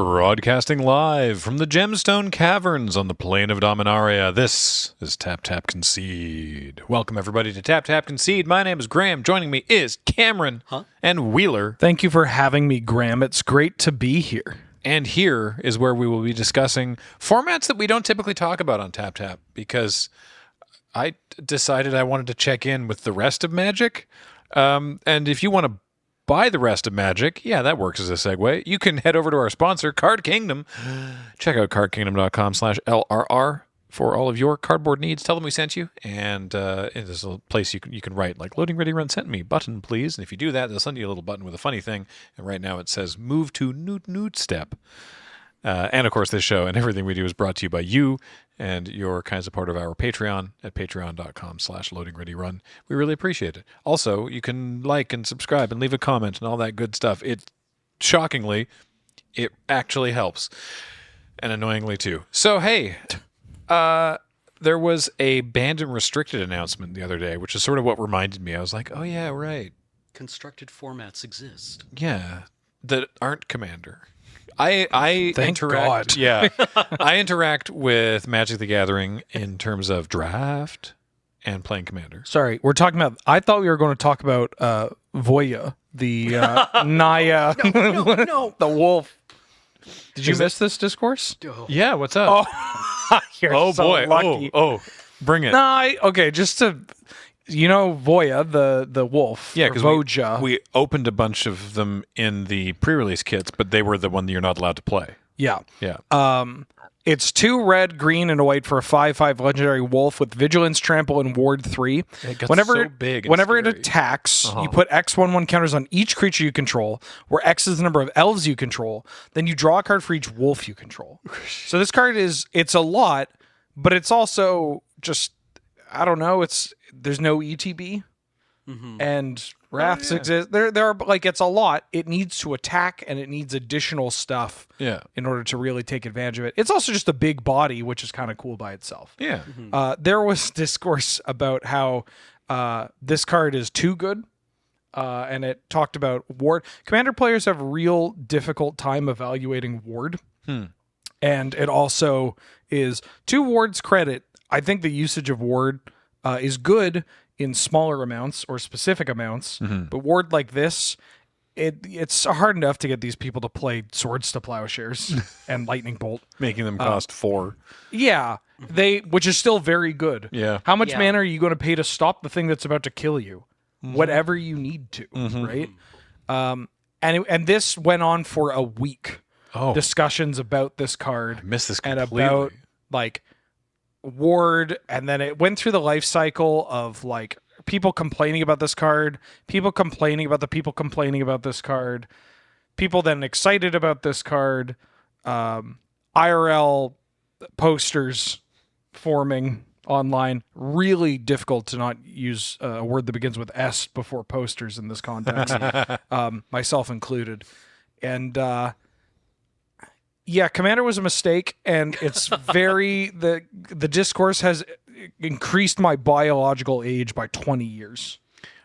Broadcasting live from the Gemstone Caverns on the plain of Dominaria, this is Tap Tap Concede. Welcome everybody to Tap Tap Concede. My name is Graham. Joining me is Cameron and Wheeler. Thank you for having me, Graham. It's great to be here. And here is where we will be discussing formats that we don't typically talk about on Tap Tap, because I decided I wanted to check in with the rest of Magic. And if you want to buy the rest of Magic, yeah, that works as a segue. You can head over to our sponsor, Card Kingdom. Check out cardkingdom.com/LRR for all of your cardboard needs. Tell them we sent you, and there's a place you can write, like, Loading Ready Run sent me, button, please. And if you do that, they'll send you a little button with a funny thing. And right now it says, move to Newt Step. And of course, this show and everything we do is brought to you by you and your kind support of our Patreon at patreon.com/loadingreadyrun. We really appreciate it. Also, you can like and subscribe and leave a comment and all that good stuff. Shockingly, it actually helps. And annoyingly too. So, hey, there was a banned and restricted announcement the other day, which is sort of what reminded me. I was like, oh yeah, right. Constructed formats exist. Yeah, that aren't Commander. I Thank interact. God. Yeah, I interact with Magic the Gathering in terms of draft and playing Commander. Sorry, we're talking about... I thought we were going to talk about Voya, the Naya, No. the wolf. Did you miss this discourse? Yeah, what's up? Oh, you're Oh so boy! lucky. Oh, bring it! Okay, just to... You know Voya, the wolf. Yeah, because because we opened a bunch of them in the pre-release kits, but they were the one that you're not allowed to play. Yeah. Yeah. It's 2 red, green, and a white for a 5/5 legendary wolf with vigilance, trample, and ward 3. It gets so big and whenever it scary. attacks, you put X/1/1 counters on each creature you control, where X is the number of elves you control. Then you draw a card for each wolf you control. So this card it's a lot, but it's also just, I don't know, there's no ETB. And Wraths exist. There are, like, it's a lot. It needs to attack, and it needs additional stuff in order to really take advantage of it. It's also just a big body, which is kind of cool by itself. Yeah. There was discourse about how this card is too good, and it talked about ward. Commander players have a real difficult time evaluating ward, and it also is, to ward's credit, I think the usage of ward is good in smaller amounts or specific amounts, but ward like this, it's hard enough to get these people to play Swords to Plowshares and Lightning Bolt, Making them cost 4. Yeah, which is still very good. Yeah. How much mana are you going to pay to stop the thing that's about to kill you? Whatever you need to, right? And this went on for a week. Discussions about this card. I missed this and completely. about, like, ward, and then it went through the life cycle of, like, people complaining about this card, people complaining about the people complaining about this card, people then excited about this card, IRL posters forming online. Really difficult to not use a word that begins with S before posters in this context, myself included. And yeah, Commander was a mistake, and it's the discourse has increased my biological age by 20 years.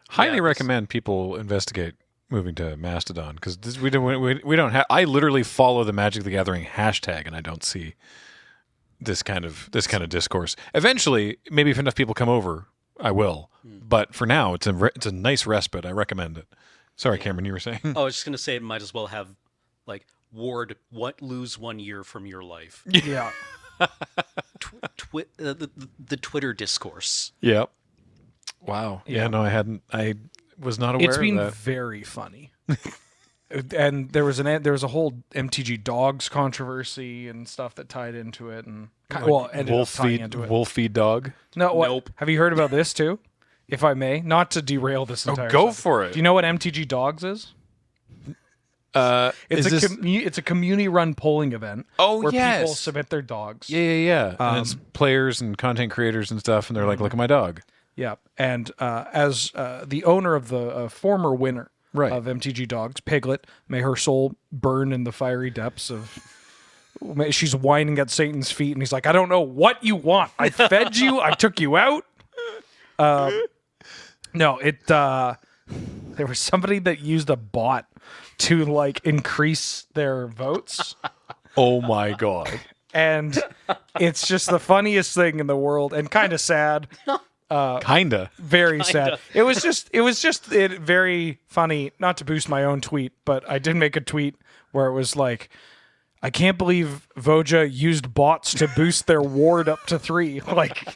Highly recommend people investigate moving to Mastodon, because we don't have. I literally follow the Magic the Gathering hashtag, and I don't see this kind of discourse. Eventually, maybe if enough people come over, I will. But for now, it's a nice respite. I recommend it. Sorry, Cameron, you were saying? Oh, I was just going to say it might as well have, like, ward lose 1 year from your life. Yeah. The Twitter discourse. Yep. Wow. Yeah, no, I was not aware of that. It's been very funny. And there was a whole MTG dogs controversy and stuff that tied into it, and ended up tying into it. Wolf feed dog? No, what? Nope. Have you heard about this too? If I may, not to derail this entire go subject. for it. Do you know what MTG Dogs is? It's a community-run polling event. Oh, where yes. people submit their dogs. Yeah. And it's players and content creators and stuff, and they're like, look at my dog. Yeah, and as the owner of the former winner of MTG Dogs, Piglet, may her soul burn in the fiery depths of... She's whining at Satan's feet, and he's like, I don't know what you want. I fed you. I took you out. No, there was somebody that used a bot to, like, increase their votes Oh my god. And it's just the funniest thing in the world and kind of sad. Kinda. Very sad. It was just very funny, not to boost my own tweet, but I did make a tweet where it was like, I can't believe Voja used bots to boost their ward up to 3. Like,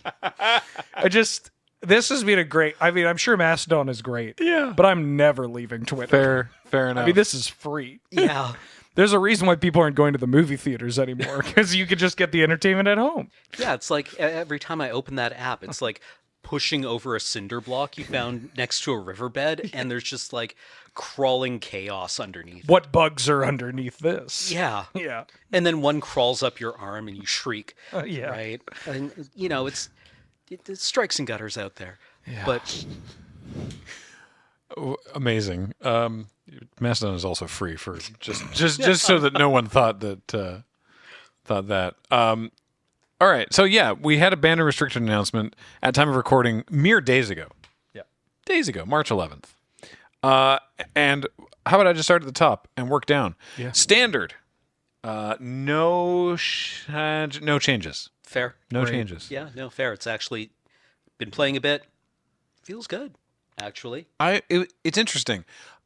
this has been a great, I mean, I'm sure Mastodon is great. Yeah. But I'm never leaving Twitter. Fair enough. I mean, this is free. Yeah. There's a reason why people aren't going to the movie theaters anymore, because you could just get the entertainment at home. Yeah, it's like every time I open that app, it's like pushing over a cinder block you found next to a riverbed, and there's just like crawling chaos underneath. What bugs are underneath this? Yeah. Yeah. And then one crawls up your arm and you shriek. Yeah. Right? And, you know, it strikes and gutters out there. Yeah. But amazing. Mastodon is also free for just so that no one thought that. All right, so yeah, we had a banner restriction announcement at time of recording mere days ago. Yeah, days ago, March 11th. And how about I just start at the top and work down? Yeah. Standard. No changes. Fair. No changes. Yeah, no, fair. It's actually been playing a bit. Feels good, actually. It's interesting.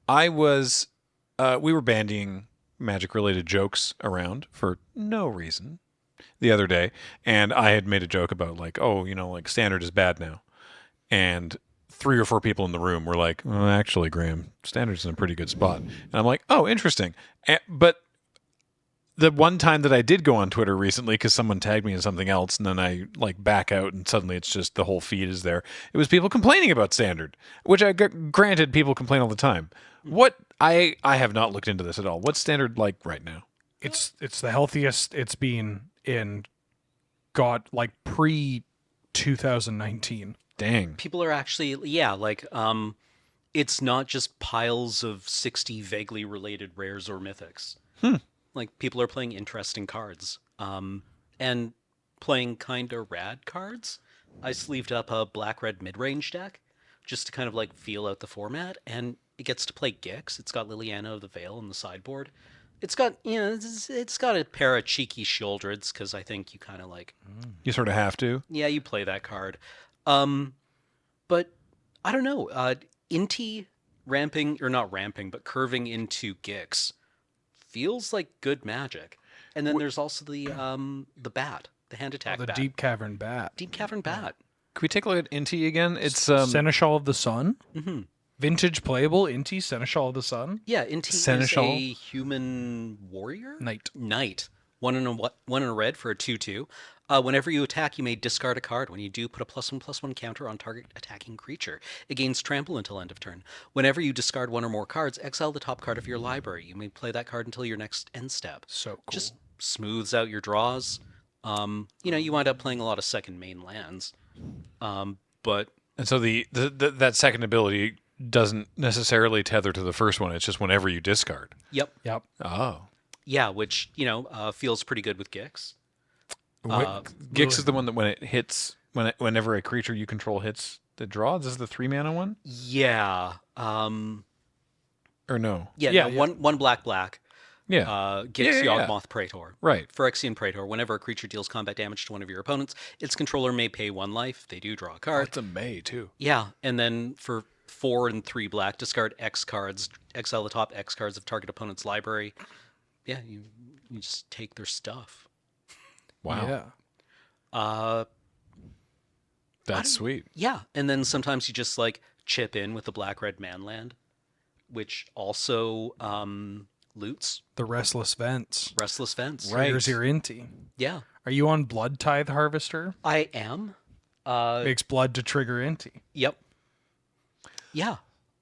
We were bandying Magic-related jokes around for no reason the other day, and I had made a joke about like, oh, you know, like Standard is bad now, and 3 or 4 people in the room were like, well, actually, Graham, Standard's in a pretty good spot, and I'm like, oh, interesting, but the one time that I did go on Twitter recently because someone tagged me in something else, and then I like back out, and suddenly it's just the whole feed is there. It was people complaining about Standard, which granted, people complain all the time. What I have not looked into this at all. What's Standard like right now? It's the healthiest it's been in pre 2019. Dang. People are actually, yeah, like it's not just piles of 60 vaguely related rares or mythics. Like, people are playing interesting cards and playing kind of rad cards. I sleeved up a black-red mid-range deck just to kind of like feel out the format, and it gets to play Gix. It's got Liliana of the Veil on the sideboard. It's got, you know, it's got a pair of cheeky Shieldreds, because I think you kind of like... You sort of have to. Yeah, you play that card. But I don't know. Inti ramping, or not ramping, but curving into Gix feels like good Magic. And then there's also the bat, the hand attack the bat. Deep Cavern Bat. Deep Cavern Bat. Can we take a look at Inti again? It's Seneschal of the Sun. Mm-hmm. Vintage playable Inti, Seneschal of the Sun. Yeah, Inti Seneschal. is a human warrior? Knight. One in a red for a 2/2. Whenever you attack, you may discard a card. When you do, put a +1/+1 counter on target attacking creature. It gains trample until end of turn. Whenever you discard 1 or more cards, exile the top card of your library. You may play that card until your next end step. So cool. Just smooths out your draws. You wind up playing a lot of second main lands. But and so that second ability doesn't necessarily tether to the first one. It's just whenever you discard. Yep. Oh. Yeah, which feels pretty good with Gix. Gix is the one that when it hits, whenever a creature you control hits the draw. This is the 3-mana one. Yeah. Or no? Yeah. One black. Yeah. Gix Yawgmoth Praetor. Right. Phyrexian Praetor. Whenever a creature deals combat damage to one of your opponents, its controller may pay 1 life. They do draw a card. It's a May too. Yeah, and then for 4 and 3 black, discard X cards. Exile the top X cards of target opponent's library. Yeah, you just take their stuff. Wow. Yeah. That's sweet. Yeah, and then sometimes you just like chip in with the black-red manland, which also loots. The Restless Vents. Restless Vents. Right. Here's your Inti. Yeah. Are you on Blood Tithe Harvester? I am. Makes blood to trigger Inti. Yep. Yeah.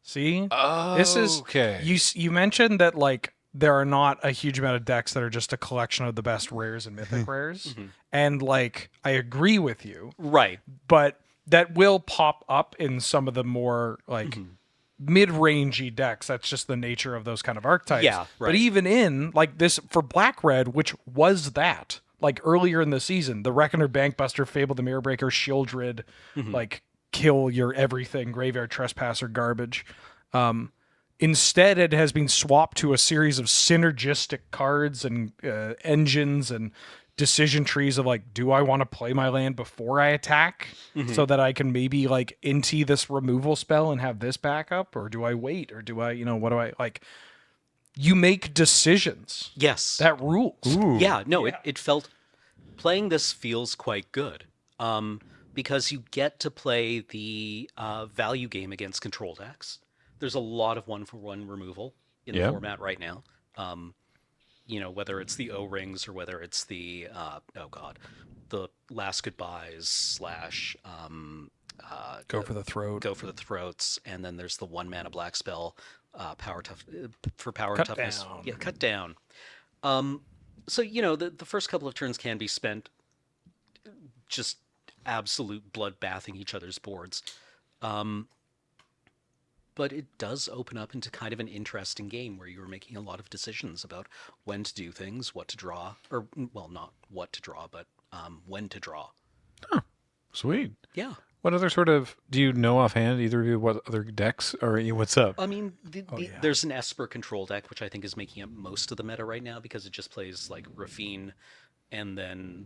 See? Oh, this is okay. You mentioned that like there are not a huge amount of decks that are just a collection of the best rares and mythic rares. Mm-hmm. And like I agree with you. Right. But that will pop up in some of the more like mid-rangey decks. That's just the nature of those kind of archetypes. Yeah, right. But even in like this for black-red, which was that, like earlier in the season, the Reckoner, Bankbuster, Fable the Mirrorbreaker, Shieldred, like kill your everything, Graveyard Trespasser garbage. Instead, it has been swapped to a series of synergistic cards and engines and decision trees of like, do I want to play my land before I attack so that I can maybe like into this removal spell and have this backup, or do I wait, or do I, what do I like? You make decisions. Yes. That rules. Yeah, no, it felt playing this feels quite good. Because you get to play the value game against control decks. There's a lot of 1-for-1 removal in the format right now. Whether it's the O-rings or whether it's the the last goodbyes / Go for the throat. go for the throats, and then there's the 1-mana black spell power Cut toughness. down. Yeah, cut down. So the first couple of turns can be spent just absolute bloodbathing each other's boards. But it does open up into kind of an interesting game where you're making a lot of decisions about when to do things, what to draw, or, well, not what to draw, but when to draw. Huh. Sweet. Yeah. What other sort of, do you know offhand, either of you, what other decks, or what's up? I mean, there's an Esper control deck, which I think is making up most of the meta right now because it just plays like Rafine and then...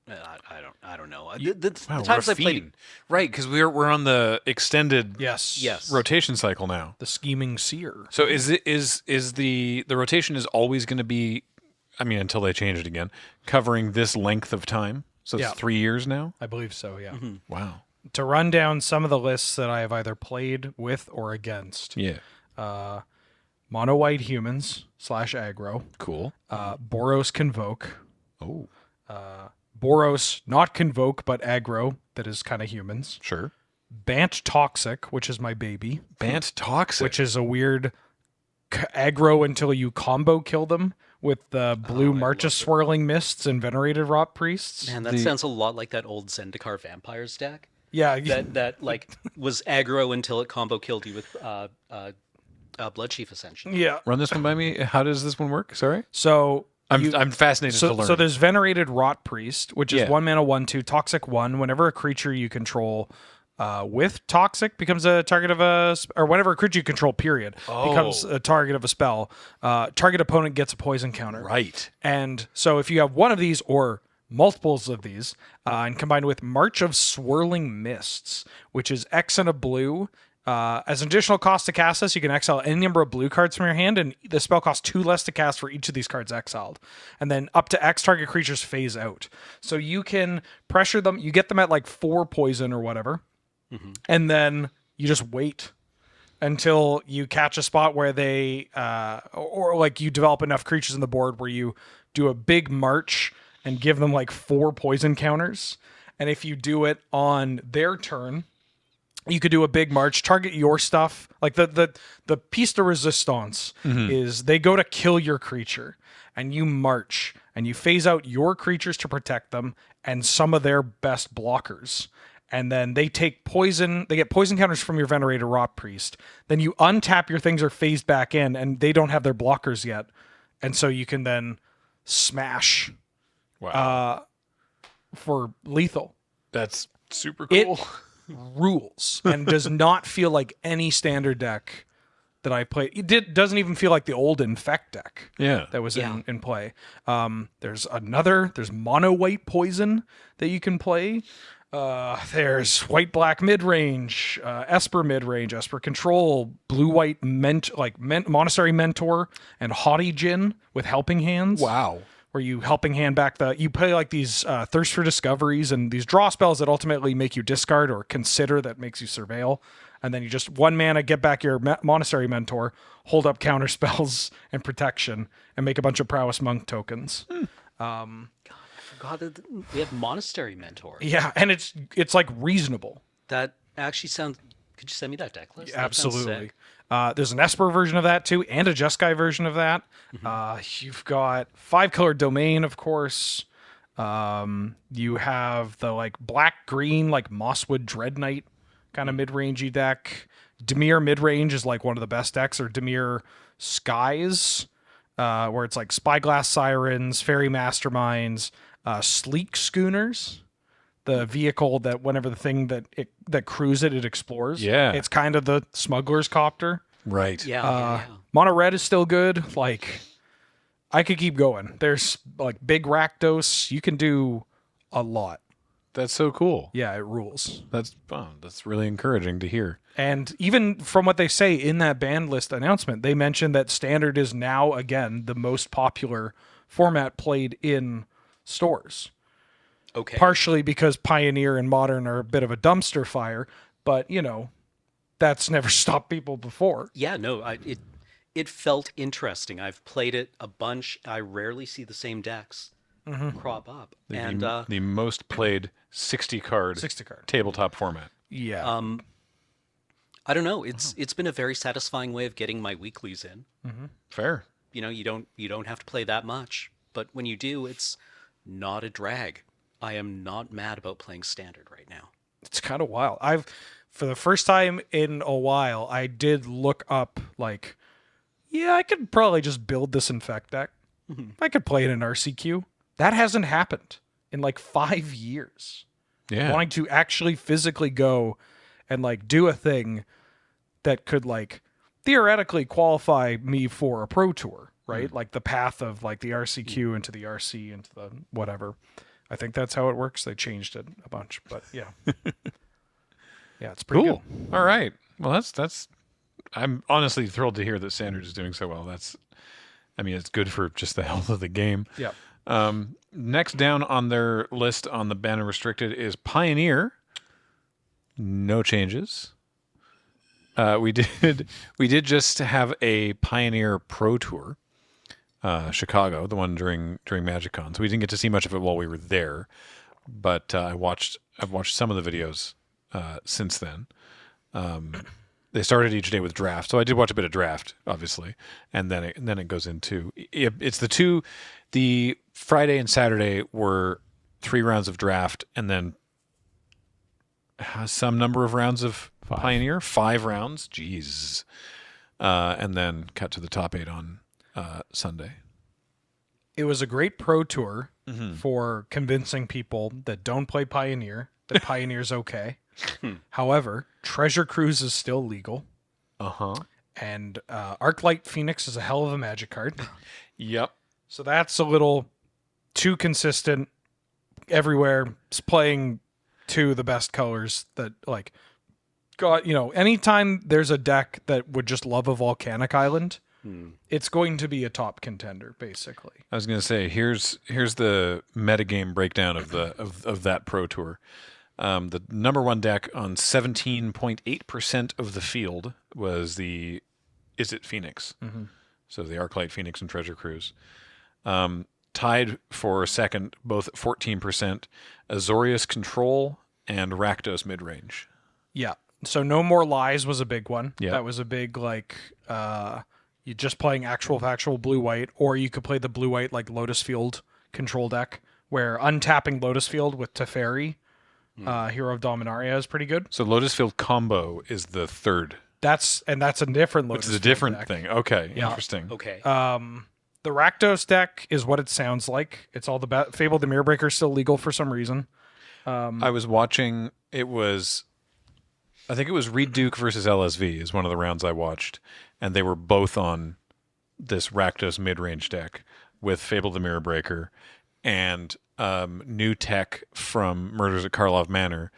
I don't know. The times I played, right? Because we're on the extended Yes. rotation cycle now. The scheming seer. So is the rotation is always going to be, I mean, until they change it again, covering this length of time? So it's 3 years now. I believe so. Yeah. Wow. To run down some of the lists that I have either played with or against. Yeah. Mono white humans / aggro. Cool. Boros Convoke. Oh. Boros, not Convoke, but aggro, that is kind of humans. Sure. Bant Toxic, which is my baby. Bant Toxic. Which is a weird aggro until you combo kill them with the blue March of Swirling Mists and Venerated Rot Priests. Man, that sounds a lot like that old Zendikar Vampires deck. Yeah. That like was aggro until it combo killed you with Bloodchief Ascension. Yeah. Run this one by me. How does this one work? Sorry. So... I'm fascinated to learn. So there's Venerated Rot Priest, which is 1 mana 1/2 Toxic 1. Whenever a creature you control with Toxic becomes a target of or whenever a creature you control, period, becomes a target of a spell, target opponent gets a poison counter. Right. And so if you have one of these or multiples of these, and combined with March of Swirling Mists, which is X and a blue. As an additional cost to cast this, you can exile any number of blue cards from your hand, and the spell costs 2 less to cast for each of these cards exiled. And then up to X target creatures phase out. So you can pressure them, you get them at like 4 poison or whatever, and then you just wait until you catch a spot where they, or like you develop enough creatures in the board where you do a big march and give them like 4 poison counters. And if you do it on their turn, you could do a big march, target your stuff. Like the piece de resistance is they go to kill your creature, and you march, and you phase out your creatures to protect them and some of their best blockers. And then they take poison. They get poison counters from your Venerated Rot Priest. Then you untap your things are phased back in, and they don't have their blockers yet. And so you can then smash for lethal. That's super cool. Rules and does not feel like any standard deck that I played. Doesn't even feel like the old Infect deck that was in play. There's mono white poison that you can play. There's white black mid-range, Esper mid-range, Esper control, blue white Monastery Mentor, and Haughty Djinn with Helping Hands. Wow. Where you helping hand back you play like these Thirst for Discoveries and these draw spells that ultimately make you discard or consider that makes you surveil. And then you just 1 mana, get back your Monastery Mentor, hold up counter spells and protection, and make a bunch of Prowess Monk tokens. God, I forgot that we have Monastery Mentor. Yeah, and it's like reasonable. That actually sounds... Could you send me that deck list? Absolutely. There's an Esper version of that too, and a Jeskai version of that. You've got 5-color Domain, of course. You have the like black-green, like Mosswood Dread Knight kind of mid-rangey deck. Dimir mid-range is like one of the best decks, or Dimir Skies, where it's like Spyglass Sirens, Fairy Masterminds, Sleek Schooners. The vehicle that whenever the thing that cruise it explores. Yeah. It's kind of the smuggler's copter. Right. Yeah. Mono red is still good. Like, I could keep going. There's like big Rakdos. You can do a lot. That's so cool. Yeah, it rules. That's fun. That's really encouraging to hear. And even from what they say in that banned list announcement, they mentioned that Standard is now, again, the most popular format played in stores. Okay. Partially because Pioneer and Modern are a bit of a dumpster fire, but, you know, that's never stopped people before. Yeah, no, it felt interesting. I've played it a bunch. I rarely see the same decks crop up. And The most played 60 card 60 card. tabletop format. Yeah. I don't know. It's been a very satisfying way of getting my weeklies in. Fair. You know, you don't have to play that much, but when you do, it's not a drag. I am not mad about playing Standard right now. It's kind of wild. For the first time in a while, I did look up, like, I could probably just build this Infect deck. I could play it in RCQ. That hasn't happened in like 5 years. Yeah. Wanting to actually physically go and like do a thing that could like theoretically qualify me for a pro tour, right? Like the path of like the RCQ into the RC into the whatever. I think that's how it works. They changed it a bunch, but yeah. Yeah, it's pretty Cool. good. All right. Well, that's. I'm honestly thrilled to hear that Standard is doing so well. It's good for just the health of the game. Yeah. Next down on their list on the ban and restricted is Pioneer. No changes. We did just have a Pioneer Pro Tour, Chicago, the one during MagicCon. So we didn't get to see much of it while we were there, but I've watched some of the videos since then. They started each day with draft, so I did watch a bit of draft, obviously, and then it goes into it's the Friday and Saturday were 3 rounds of draft, and then some number of rounds of Pioneer, 5 rounds, jeez, and then cut to the top 8 on Sunday. It was a great pro tour for convincing people that don't play Pioneer that Pioneer's okay. However, Treasure Cruise is still legal. And Arclight Phoenix is a hell of a Magic card. Yep. So that's a little too consistent everywhere. It's playing to the best colors that like got, anytime there's a deck that would just love a volcanic island, it's going to be a top contender, basically. I was going to say here's the metagame breakdown of that pro tour. The number 1 deck on 17.8% of the field was the Is It Phoenix. So the Arclight Phoenix and Treasure Cruise. Tied for second, both at 14%, Azorius Control and Rakdos Midrange. Yeah. So No More Lies was a big one. Yeah. That was a big, like, you're just playing actual blue-white, or you could play the blue-white, like, Lotus Field control deck, where untapping Lotus Field with Teferi, Hero of Dominaria, is pretty good. So Lotus Field combo is the third. That's a different Lotus Which is a Field different deck. thing. Okay, Yeah. interesting. Okay. The Rakdos deck is what it sounds like. It's all the Fable the Mirror Breaker is still legal for some reason. I was watching, I think it was Reed Duke versus LSV is one of the rounds I watched, and they were both on this Rakdos mid-range deck with Fable the Mirror Breaker and new tech from Murders at Karlov Manor.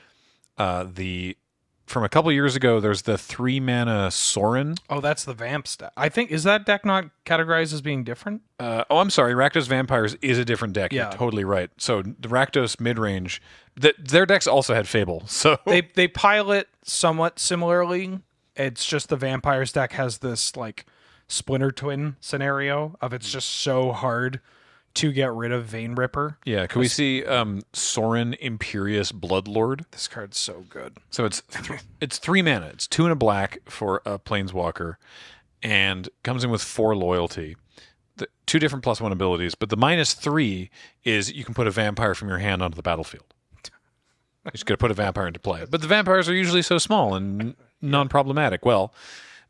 From a couple years ago, there's the 3-mana Sorin. Oh, that's the Vamps deck. I think, is that deck not categorized as being different? I'm sorry. Rakdos Vampires is a different deck. Yeah. You're totally right. So the Rakdos mid-range, their decks also had Fable. So They pilot somewhat similarly. It's just the Vampires deck has this like Splinter Twin scenario of it's just so hard to get rid of Vein Ripper. yeah, can we see Sorin Imperious Bloodlord? This card's so good. So it's 3 mana. It's 2 and a black for a Planeswalker, and comes in with 4 loyalty. 2 different +1 abilities, but the -3 is you can put a vampire from your hand onto the battlefield. You just got to put a vampire into play. But the vampires are usually so small and non-problematic. Well,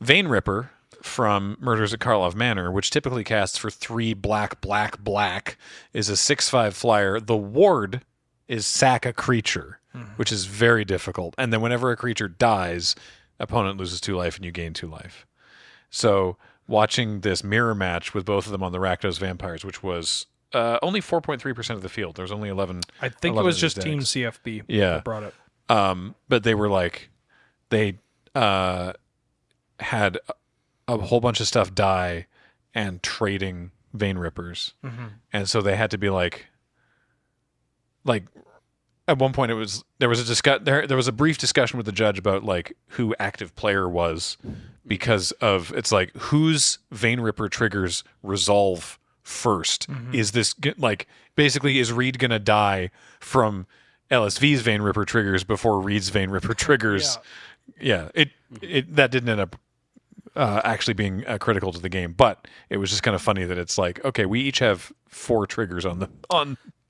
Vein Ripper from Murders at Karlov Manor, which typically casts for 3 black, is a 6/5 flyer. The ward is sack a creature, which is very difficult. And then whenever a creature dies, opponent loses 2 life and you gain 2 life. So watching this mirror match with both of them on the Rakdos Vampires, which was only 4.3% of the field. There was only 11. I think it 11 was of these just Team decks. CFB Yeah. that brought it. But they were like, they had a whole bunch of stuff die and trading Vein Rippers. And so they had to be like at one point there was a brief discussion with the judge about like who active player was, because of it's like whose Vein Ripper triggers resolve first. Is this like basically is Reed gonna die from LSV's Vein Ripper triggers before Reed's Vein Ripper triggers? Yeah, it that didn't end up actually being critical to the game, but it was just kind of funny that it's like, okay, we each have 4 triggers on.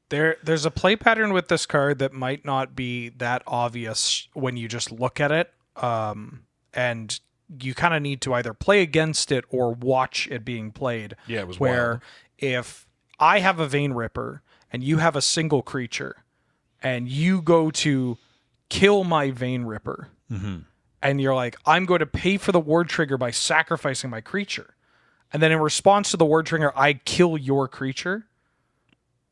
There's a play pattern with this card that might not be that obvious when you just look at it, and you kind of need to either play against it or watch it being played. Yeah, it was where wild. if I have a Vein Ripper and you have a single creature, and you go to kill my Vein Ripper, and you're like, I'm going to pay for the ward trigger by sacrificing my creature, and then in response to the ward trigger, I kill your creature,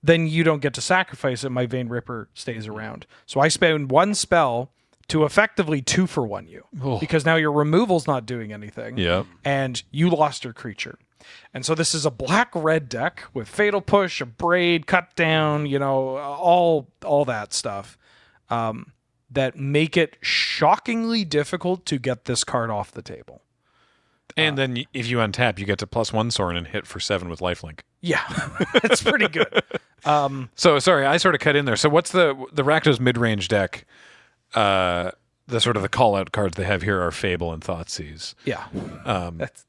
then you don't get to sacrifice it. My Vein Ripper stays around. So I spend 1 spell to effectively 2-for-1 you, because now your removal's not doing anything. Yeah. And you lost your creature. And so this is a black-red deck with Fatal Push, a Braid, Cut Down, all that stuff, that make it shockingly difficult to get this card off the table. And then if you untap, you get to +1 Sorin and hit for 7 with lifelink. Yeah, it's pretty good. So sorry, I sort of cut in there. So what's the Rakdos mid-range deck? The sort of the call-out cards they have here are Fable and Thoughtseize. Yeah,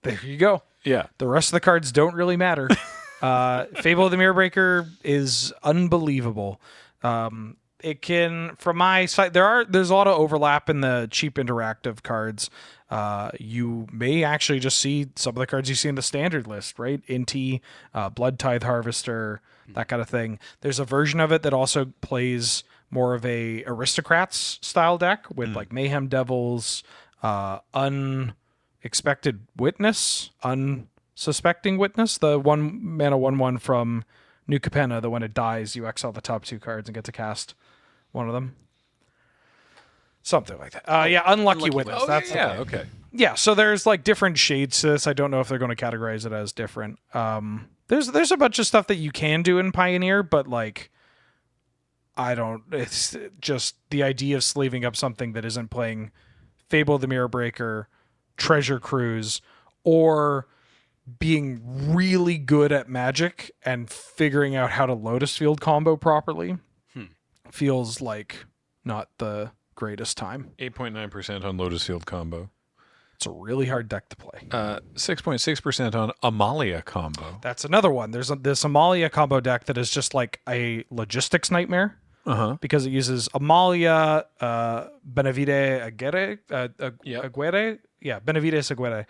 there you go. Yeah. The rest of the cards don't really matter. Fable of the Mirror Breaker is unbelievable. It can, from my side, there's a lot of overlap in the cheap interactive cards. You may actually just see some of the cards you see in the standard list, right? Inti, Blood Tithe Harvester, that kind of thing. There's a version of it that also plays more of a Aristocrats style deck with like Mayhem Devils, Unexpected Witness, Unsuspecting Witness, the 1-mana 1/1 from New Capenna, that when it dies, you exile the top 2 cards and get to cast one of them. Something like that. Unlucky Witness. Oh, That's yeah, the thing. okay. Yeah, so there's like different shades to this. I don't know if they're going to categorize it as different. There's a bunch of stuff that you can do in Pioneer, but like, it's just the idea of slaving up something that isn't playing Fable of the Mirror Breaker, Treasure Cruise, or being really good at Magic and figuring out how to Lotus Field combo properly feels like not the greatest time. 8.9% on Lotus Field combo. It's a really hard deck to play. 6.6% on Amalia combo. That's another one. There's this Amalia combo deck that is just like a logistics nightmare. Because it uses Amalia, Benavides Aguirre, Benavides Aguirre.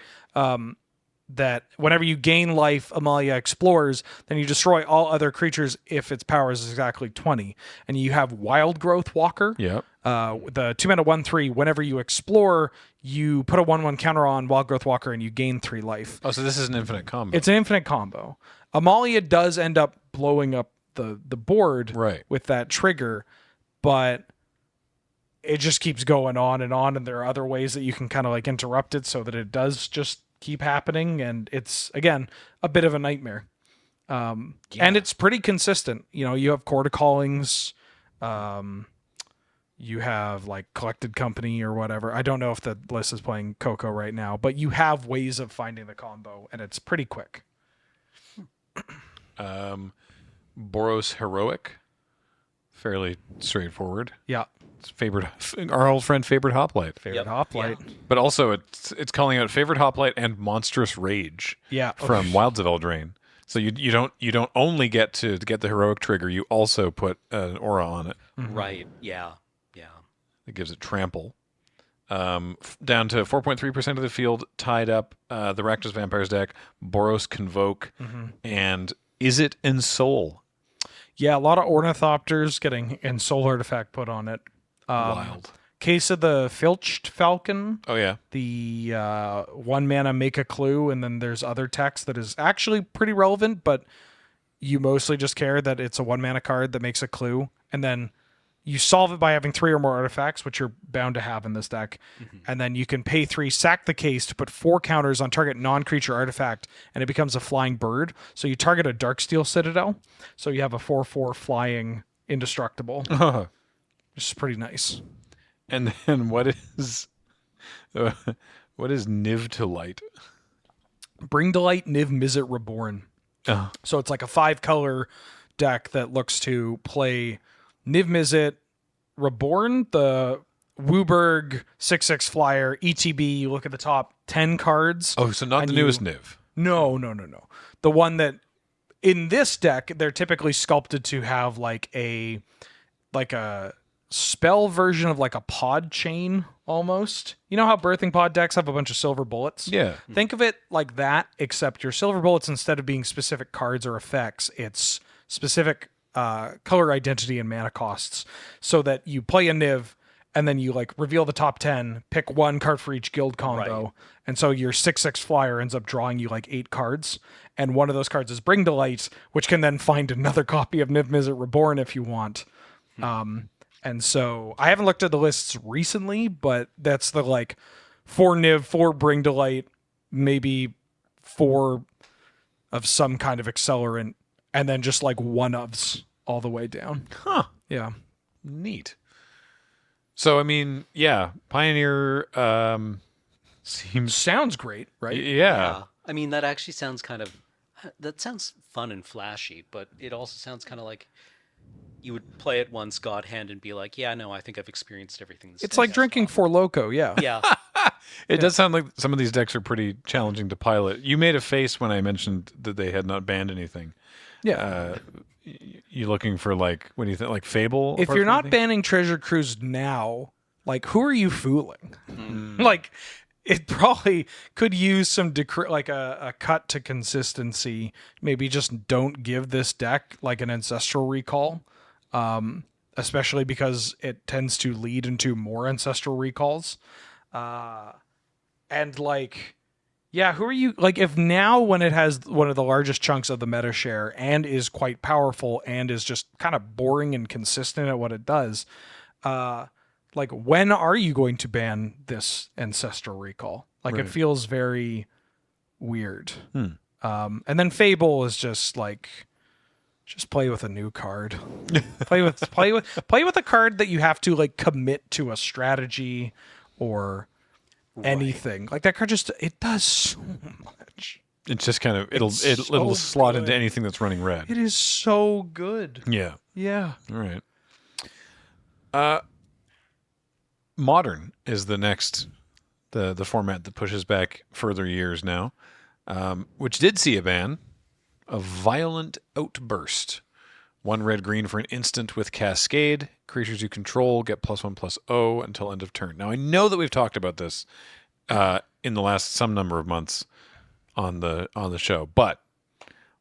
That whenever you gain life, Amalia explores, then you destroy all other creatures if its power is exactly 20. And you have Wild Growth Walker. Yep. The 2-mana 1/3, whenever you explore, you put a 1/1 counter on Wild Growth Walker and you gain 3 life. Oh, so this is an infinite combo. It's an infinite combo. Amalia does end up blowing up the board with that trigger, but it just keeps going on, and there are other ways that you can kind of like interrupt it so that it does just keep happening, and it's again a bit of a nightmare. And it's pretty consistent. You have Court of Callings, you have like Collected Company or whatever. I don't know if the list is playing Coco right now, but you have ways of finding the combo, and it's pretty quick. Boros Heroic, fairly straightforward. Yeah. It's our old friend Favorite Hoplite. Favorite Hoplite. Yeah. But also it's calling out Favorite Hoplite and Monstrous Rage. Yeah. From Wilds of Eldraine. So you don't only get to get the heroic trigger, you also put an aura on it. Right. Yeah. It gives it trample. Down to 4.3% of the field, tied up the Rakdos Vampires deck, Boros Convoke, and Is It Ensoul? Yeah, a lot of Ornithopters getting Ensoul Artifact put on it. Wild. Case of the Filched Falcon, Oh yeah. the 1 mana make a clue, and then there's other text that is actually pretty relevant, but you mostly just care that it's a 1 mana card that makes a clue, and then you solve it by having 3 or more artifacts, which you're bound to have in this deck. And then you can pay 3, sack the case to put 4 counters on target non-creature artifact, and it becomes a flying bird. So you target a Darksteel Citadel, so you have a 4/4 flying indestructible. Which is pretty nice. And then what is Niv to Light? Bring to Light Niv Mizzet Reborn. Oh. So it's like a 5-color deck that looks to play Niv Mizzet Reborn, the Wooburg 6/6 flyer, ETB. You look at the top 10 cards. Oh, so not the newest Niv. No. The one that in this deck, they're typically sculpted to have like a spell version of like a pod chain almost. You know how Birthing Pod decks have a bunch of silver bullets? Yeah. Think of it like that, except your silver bullets, instead of being specific cards or effects, it's specific color identity and mana costs, so that you play a Niv and then you like reveal the top 10, pick 1 card for each guild combo. Right. And so your 6/6 flyer ends up drawing you like 8 cards. And one of those cards is Bring to Light, which can then find another copy of Niv Mizzet Reborn if you want. And so I haven't looked at the lists recently, but that's the like 4 Niv, 4 Bring to Light, maybe 4 of some kind of accelerant, and then just like 1/ofs all the way down. Huh. Yeah. Neat. So I mean, yeah, Pioneer seems Sounds great, right? yeah. I mean, that actually sounds that sounds fun and flashy, but it also sounds kind of like you would play it once, God Hand, and be like, yeah, no, I think I've experienced everything. It's like drinking Four Loko, yeah. Yeah. It does sound like some of these decks are pretty challenging to pilot. You made a face when I mentioned that they had not banned anything. Yeah. You looking for like, what do you think, like Fable? If apart you're from not anything? banning Treasure Cruise now, like who are you fooling? Like it probably could use some like a cut to consistency. Maybe just don't give this deck like an Ancestral Recall, especially because it tends to lead into more Ancestral Recalls. And like, yeah, who are you? Like, if now when it has one of the largest chunks of the meta share and is quite powerful and is just kind of boring and consistent at what it does, like, when are you going to ban this Ancestral Recall? Like, Right. it feels very weird. And then Fable is just like, just play with a new card. play with a card that you have to like commit to a strategy or anything. Like that card just it does so much. It's just kind of it'll so slot good. into anything that's running red. It is so good. Yeah. Yeah. All right. Modern is the next the format that pushes back further years now, which did see a ban of Violent Outburst. 1 red-green for an instant with Cascade. Creatures you control get +1/+0 until end of turn. Now I know that we've talked about this in the last some number of months on the show, but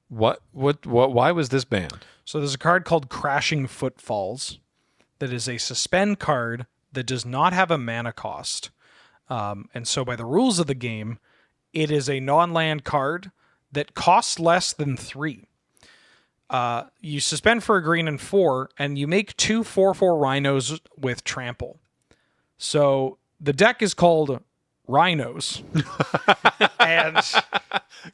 what why was this banned? So there's a card called Crashing Footfalls that is a suspend card that does not have a mana cost. And so by the rules of the game, it is a non-land card that costs less than 3. You suspend for a green and 4, and you make 2 4/4 rhinos with trample. So the deck is called Rhinos. And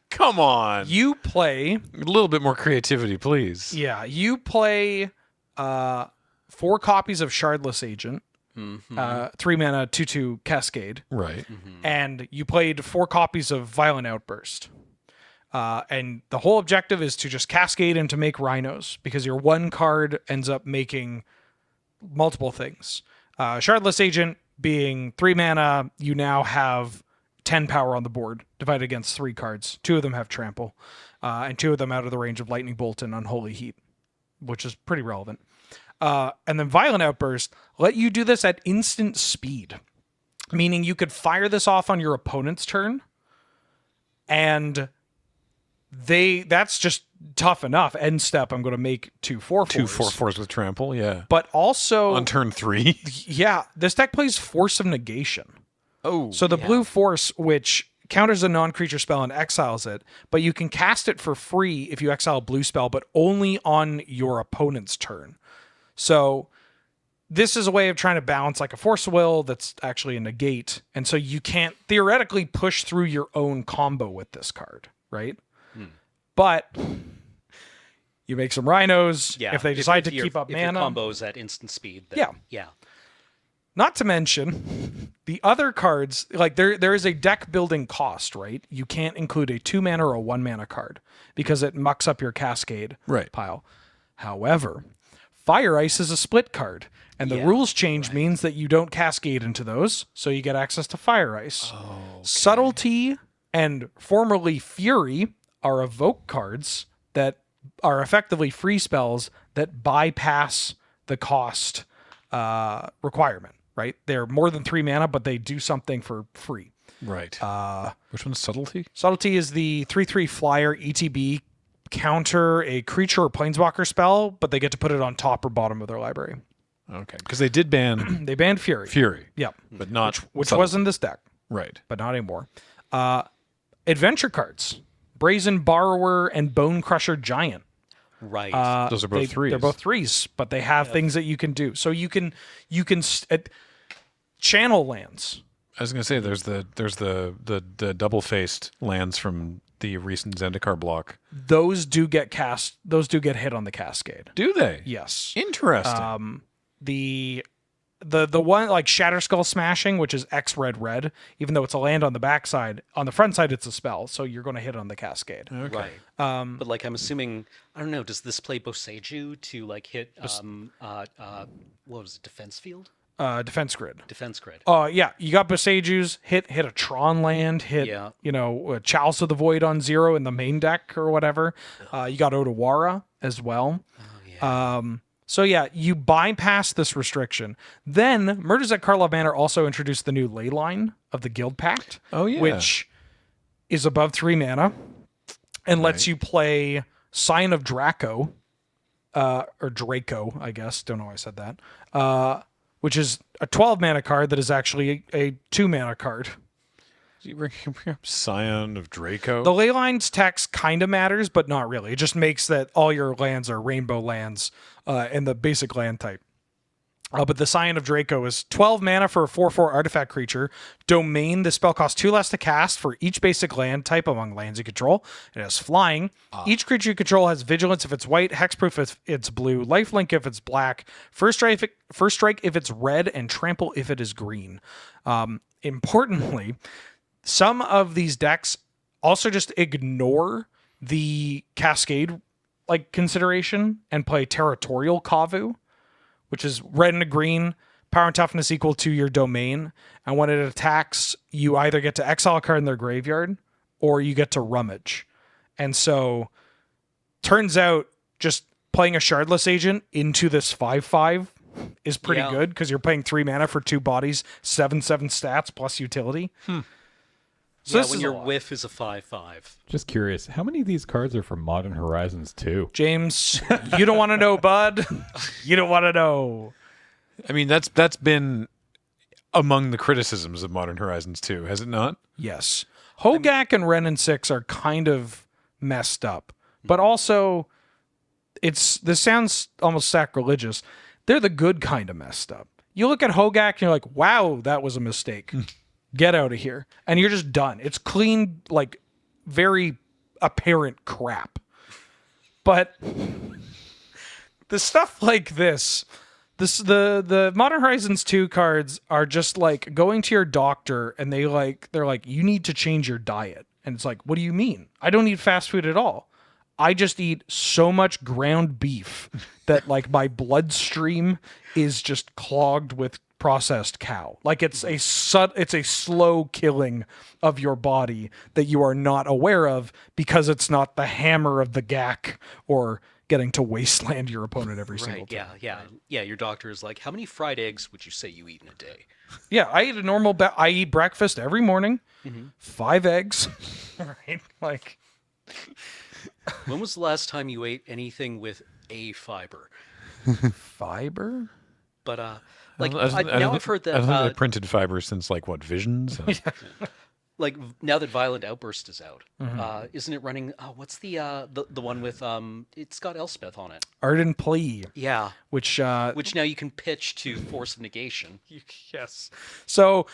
Come on. you play... A little bit more creativity, please. Yeah, you play 4 copies of Shardless Agent, 3 mana, 2/2 Cascade, Right. and you played 4 copies of Violent Outburst. And the whole objective is to just cascade and to make rhinos, because your 1 card ends up making multiple things. Shardless Agent being 3 mana, you now have 10 power on the board, divided against 3 cards. 2 of them have trample, and 2 of them out of the range of Lightning Bolt and Unholy Heat, which is pretty relevant. And then Violent Outburst let you do this at instant speed, meaning you could fire this off on your opponent's turn, and that's just tough enough. End step, I'm going to make 2 4/4s. 2 4/4s with trample, yeah. But also, On turn 3. yeah, this deck plays Force of Negation. Oh. So the blue Force, which counters a non-creature spell and exiles it, but you can cast it for free if you exile a blue spell, but only on your opponent's turn. So this is a way of trying to balance like a Force of Will that's actually a negate. And so you can't theoretically push through your own combo with this card, right? But you make some rhinos if they decide to keep up if mana. your combo's at instant speed. Then, yeah. Not to mention the other cards, like there is a deck building cost, right? You can't include a 2 mana or a 1 mana card because it mucks up your cascade pile. However, Fire Ice is a split card, and the rules change means that you don't cascade into those, so you get access to Fire Ice. Subtlety and formerly Fury are evoke cards that are effectively free spells that bypass the cost requirement, right? They're more than 3 mana, but they do something for free. Right. Which one's Subtlety? Subtlety is the 3/3 flyer ETB, counter a creature or planeswalker spell, but they get to put it on top or bottom of their library. Okay. Because they did ban They banned Fury. Yep. but not Which was in this deck, Right. but not anymore. Adventure cards. Brazen Borrower and Bone Crusher Giant. Right. Those are both 3s. They're both 3s, but they have things that you can do. So you can channel lands. I was going to say there's the double-faced lands from the recent Zendikar block. Those do get cast. Those do get hit on the cascade. Do they? Yes. Interesting. The one like Shatter Skull Smashing, which is X red, even though it's a land on the backside, on the front side it's a spell, so you're going to hit on the cascade. Okay. Right. But like I'm assuming, I don't know, does this play Boseiju to like hit what was it, defense field? Defense grid. Defense grid. Yeah, you got Boseijus, hit a Tron land, hit Chalice of the Void on 0 in the main deck or whatever. You got Otawara as well. So yeah, you bypass this restriction. Then Murders at Karlov Manor also introduced the new ley line of the Guild Pact. Oh yeah. Which is above 3 mana and lets you play Sign of Draco, or Draco, I guess. Don't know why I said that. Which is a 12 mana card that is actually a 2 mana card. You bring up Scion of Draco? The ley line's text kind of matters, but not really. It just makes that all your lands are rainbow lands in the basic land type. But the Scion of Draco is 12 mana for a 4/4 artifact creature. Domain, the spell costs 2 less to cast for each basic land type among lands you control. It has flying. Each creature you control has vigilance if it's white, hexproof if it's blue, lifelink if it's black, first strike if it's red, and trample if it is green. Importantly, some of these decks also just ignore the cascade consideration and play Territorial Kavu, which is red and a green, power and toughness equal to your domain. And when it attacks, you either get to exile a card in their graveyard or you get to rummage. And so turns out just playing a Shardless Agent into this 5/5 is pretty good because you're paying 3 mana for 2 bodies, 7/7 stats plus utility. So when your whiff is a 5/5. Just curious, how many of these cards are from Modern Horizons 2? James, you don't want to know, bud. You don't want to know. I mean, that's been among the criticisms of Modern Horizons 2, has it not? Yes. Hogak and Ren and 6 are kind of messed up, but also this sounds almost sacrilegious. They're the good kind of messed up. You look at Hogak and you're like, wow, that was a mistake. Get out of here. And you're just done. It's clean, very apparent crap. But the stuff like this, the Modern Horizons 2 cards are just like going to your doctor and they're like, you need to change your diet. And it's like, what do you mean? I don't eat fast food at all. I just eat so much ground beef that my bloodstream is just clogged with processed cow. It's a slow killing of your body that you are not aware of because it's not the hammer of the GAC or getting to wasteland your opponent every single time. Yeah. Your doctor is like, how many fried eggs would you say you eat in a day? Yeah, I eat a normal. I eat breakfast every morning, 5 eggs. Right, When was the last time you ate anything with a fiber? Fiber? But I don't I've heard I don't think that they printed fiber since like what Visions. like now that Violent Outburst is out, Mm-hmm. isn't it running? What's the one with it's got Elspeth on it. Ardent Plea, Yeah, which which now you can pitch to Force of Negation. yes. So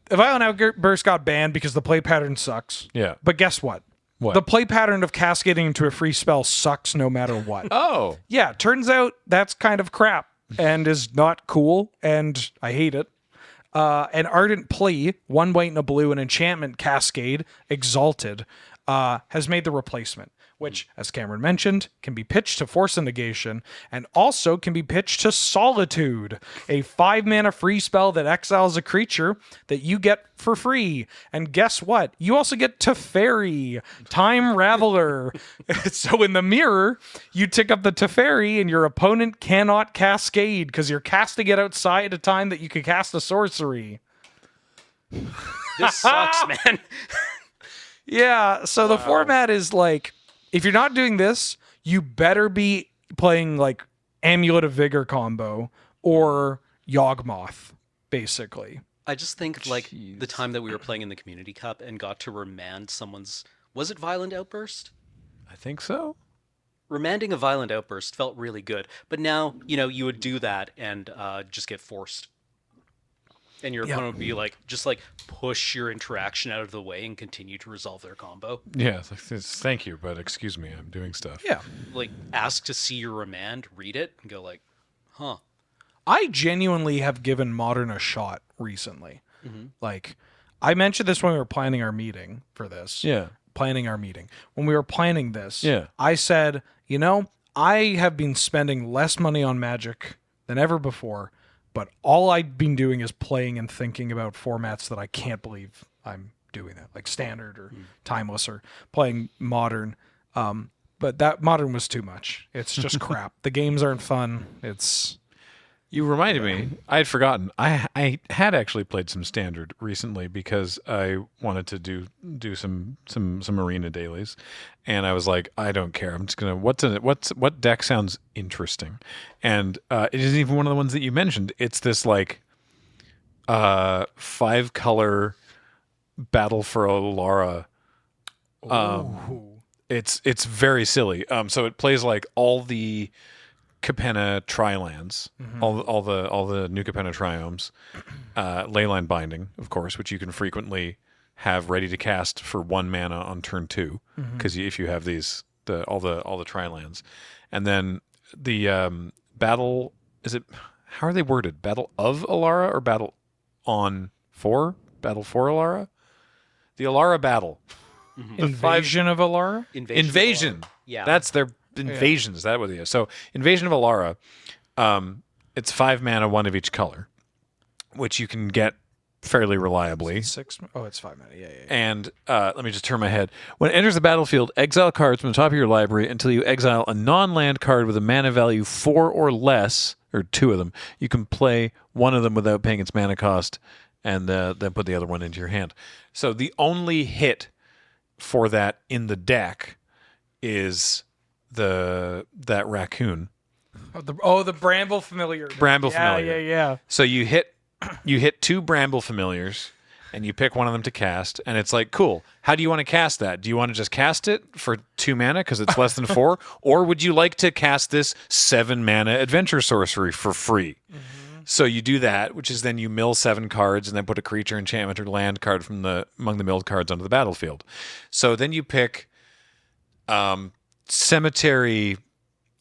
Violent Outburst got banned because the play pattern sucks. Yeah. But guess what? What? The play pattern of cascading into a free spell sucks no matter what. Oh, Yeah, turns out that's kind of crap and is not cool, and I hate it. An Ardent Plea, 1 white and a blue, an enchantment cascade, Exalted, has made the replacement, which, as Cameron mentioned, can be pitched to Force of Negation and also can be pitched to Solitude, a 5-mana free spell that exiles a creature that you get for free. And guess what? You also get Teferi, Time Raveler. So in the mirror, you tick up the Teferi and your opponent cannot cascade because you're casting it outside a time that you could cast a sorcery. This sucks, man. Yeah, so the format is like, if you're not doing this, you better be playing like Amulet of Vigor combo or Yawgmoth, basically. I just think like the time that we were playing in the Community Cup and got to remand someone's, was it Violent Outburst? I think so. Remanding a Violent Outburst felt really good, but now you would do that and just get forced, and your opponent would be like, just like push your interaction out of the way and continue to resolve their combo. Yeah, thank you, but excuse me, I'm doing stuff. Yeah. Like ask to see your remand, read it, and go like, huh. I genuinely have given Modern a shot recently. Like, I mentioned this when we were planning our meeting for this. Yeah. Planning our meeting. When we were planning this, Yeah. I said, I have been spending less money on Magic than ever before, but all I've been doing is playing and thinking about formats that I can't believe I'm doing that, like Standard or Timeless or playing Modern. But that Modern was too much. It's just crap. The games aren't fun. You reminded me. I had forgotten. I had actually played some Standard recently because I wanted to do some arena dailies, and I was like, I don't care. I'm just gonna what deck sounds interesting, and it isn't even one of the ones that you mentioned. It's this like 5-color Battle for Alara. It's very silly. So it plays like all the Capenna Trilands, all the new Capenna Triomes, Leyline Binding, of course, which you can frequently have ready to cast for 1 mana on turn 2, because if you have all the Trilands, and then the battle how are they worded? Battle of Alara or battle on for Alara? The Alara battle. Invasion of Alara? Invasion. Yeah. That's their invasions. Is that what it is? So Invasion of Alara, it's 5 mana, 1 of each color, which you can get fairly reliably. 6? Oh, it's 5 mana. Yeah. And let me just turn my head. When it enters the battlefield, exile cards from the top of your library until you exile a non-land card with a mana value 4 or less, or 2 of them. You can play 1 of them without paying its mana cost, and then put the other one into your hand. So the only hit for that in the deck is that raccoon. The Bramble Familiar. Familiar. Yeah. So you hit 2 Bramble Familiars, and you pick one of them to cast, and it's like, cool. How do you want to cast that? Do you want to just cast it for 2 mana because it's less than 4, or would you like to cast this 7 mana adventure sorcery for free? So you do that, which is then you mill 7 cards and then put a creature, enchantment, or land card from among the milled cards onto the battlefield. So then you pick Cemetery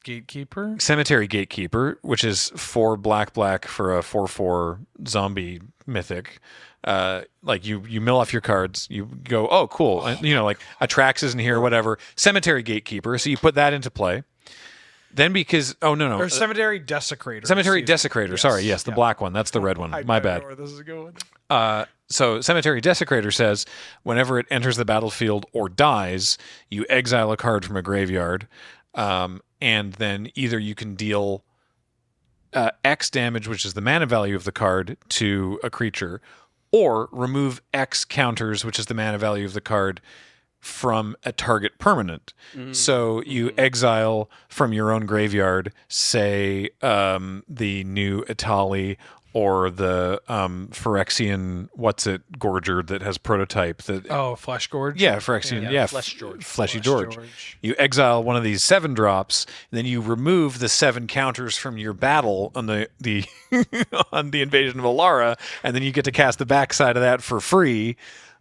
Gatekeeper, which is 4 black for a 4/4 zombie mythic. Like you mill off your cards, you go, oh cool, and, like Atrax isn't here, whatever. Cemetery Gatekeeper, so you put that into play. Then because Or Cemetery Desecrator. Cemetery Desecrator. Yes. Sorry, yes, the black one. That's the red one. My bad. I don't know where this is going. So Cemetery Desecrator says whenever it enters the battlefield or dies, you exile a card from a graveyard, and then either you can deal X damage, which is the mana value of the card, to a creature, or remove X counters, which is the mana value of the card, from a target permanent. So you exile from your own graveyard, say the new Itali or the Phyrexian, Gorger that has prototype. Flesh Gorge. Yeah, Phyrexian. Yeah, Flesh George. Fleshy George. You exile one of these 7 drops, then you remove the 7 counters from your battle on the on the Invasion of Alara, and then you get to cast the backside of that for free.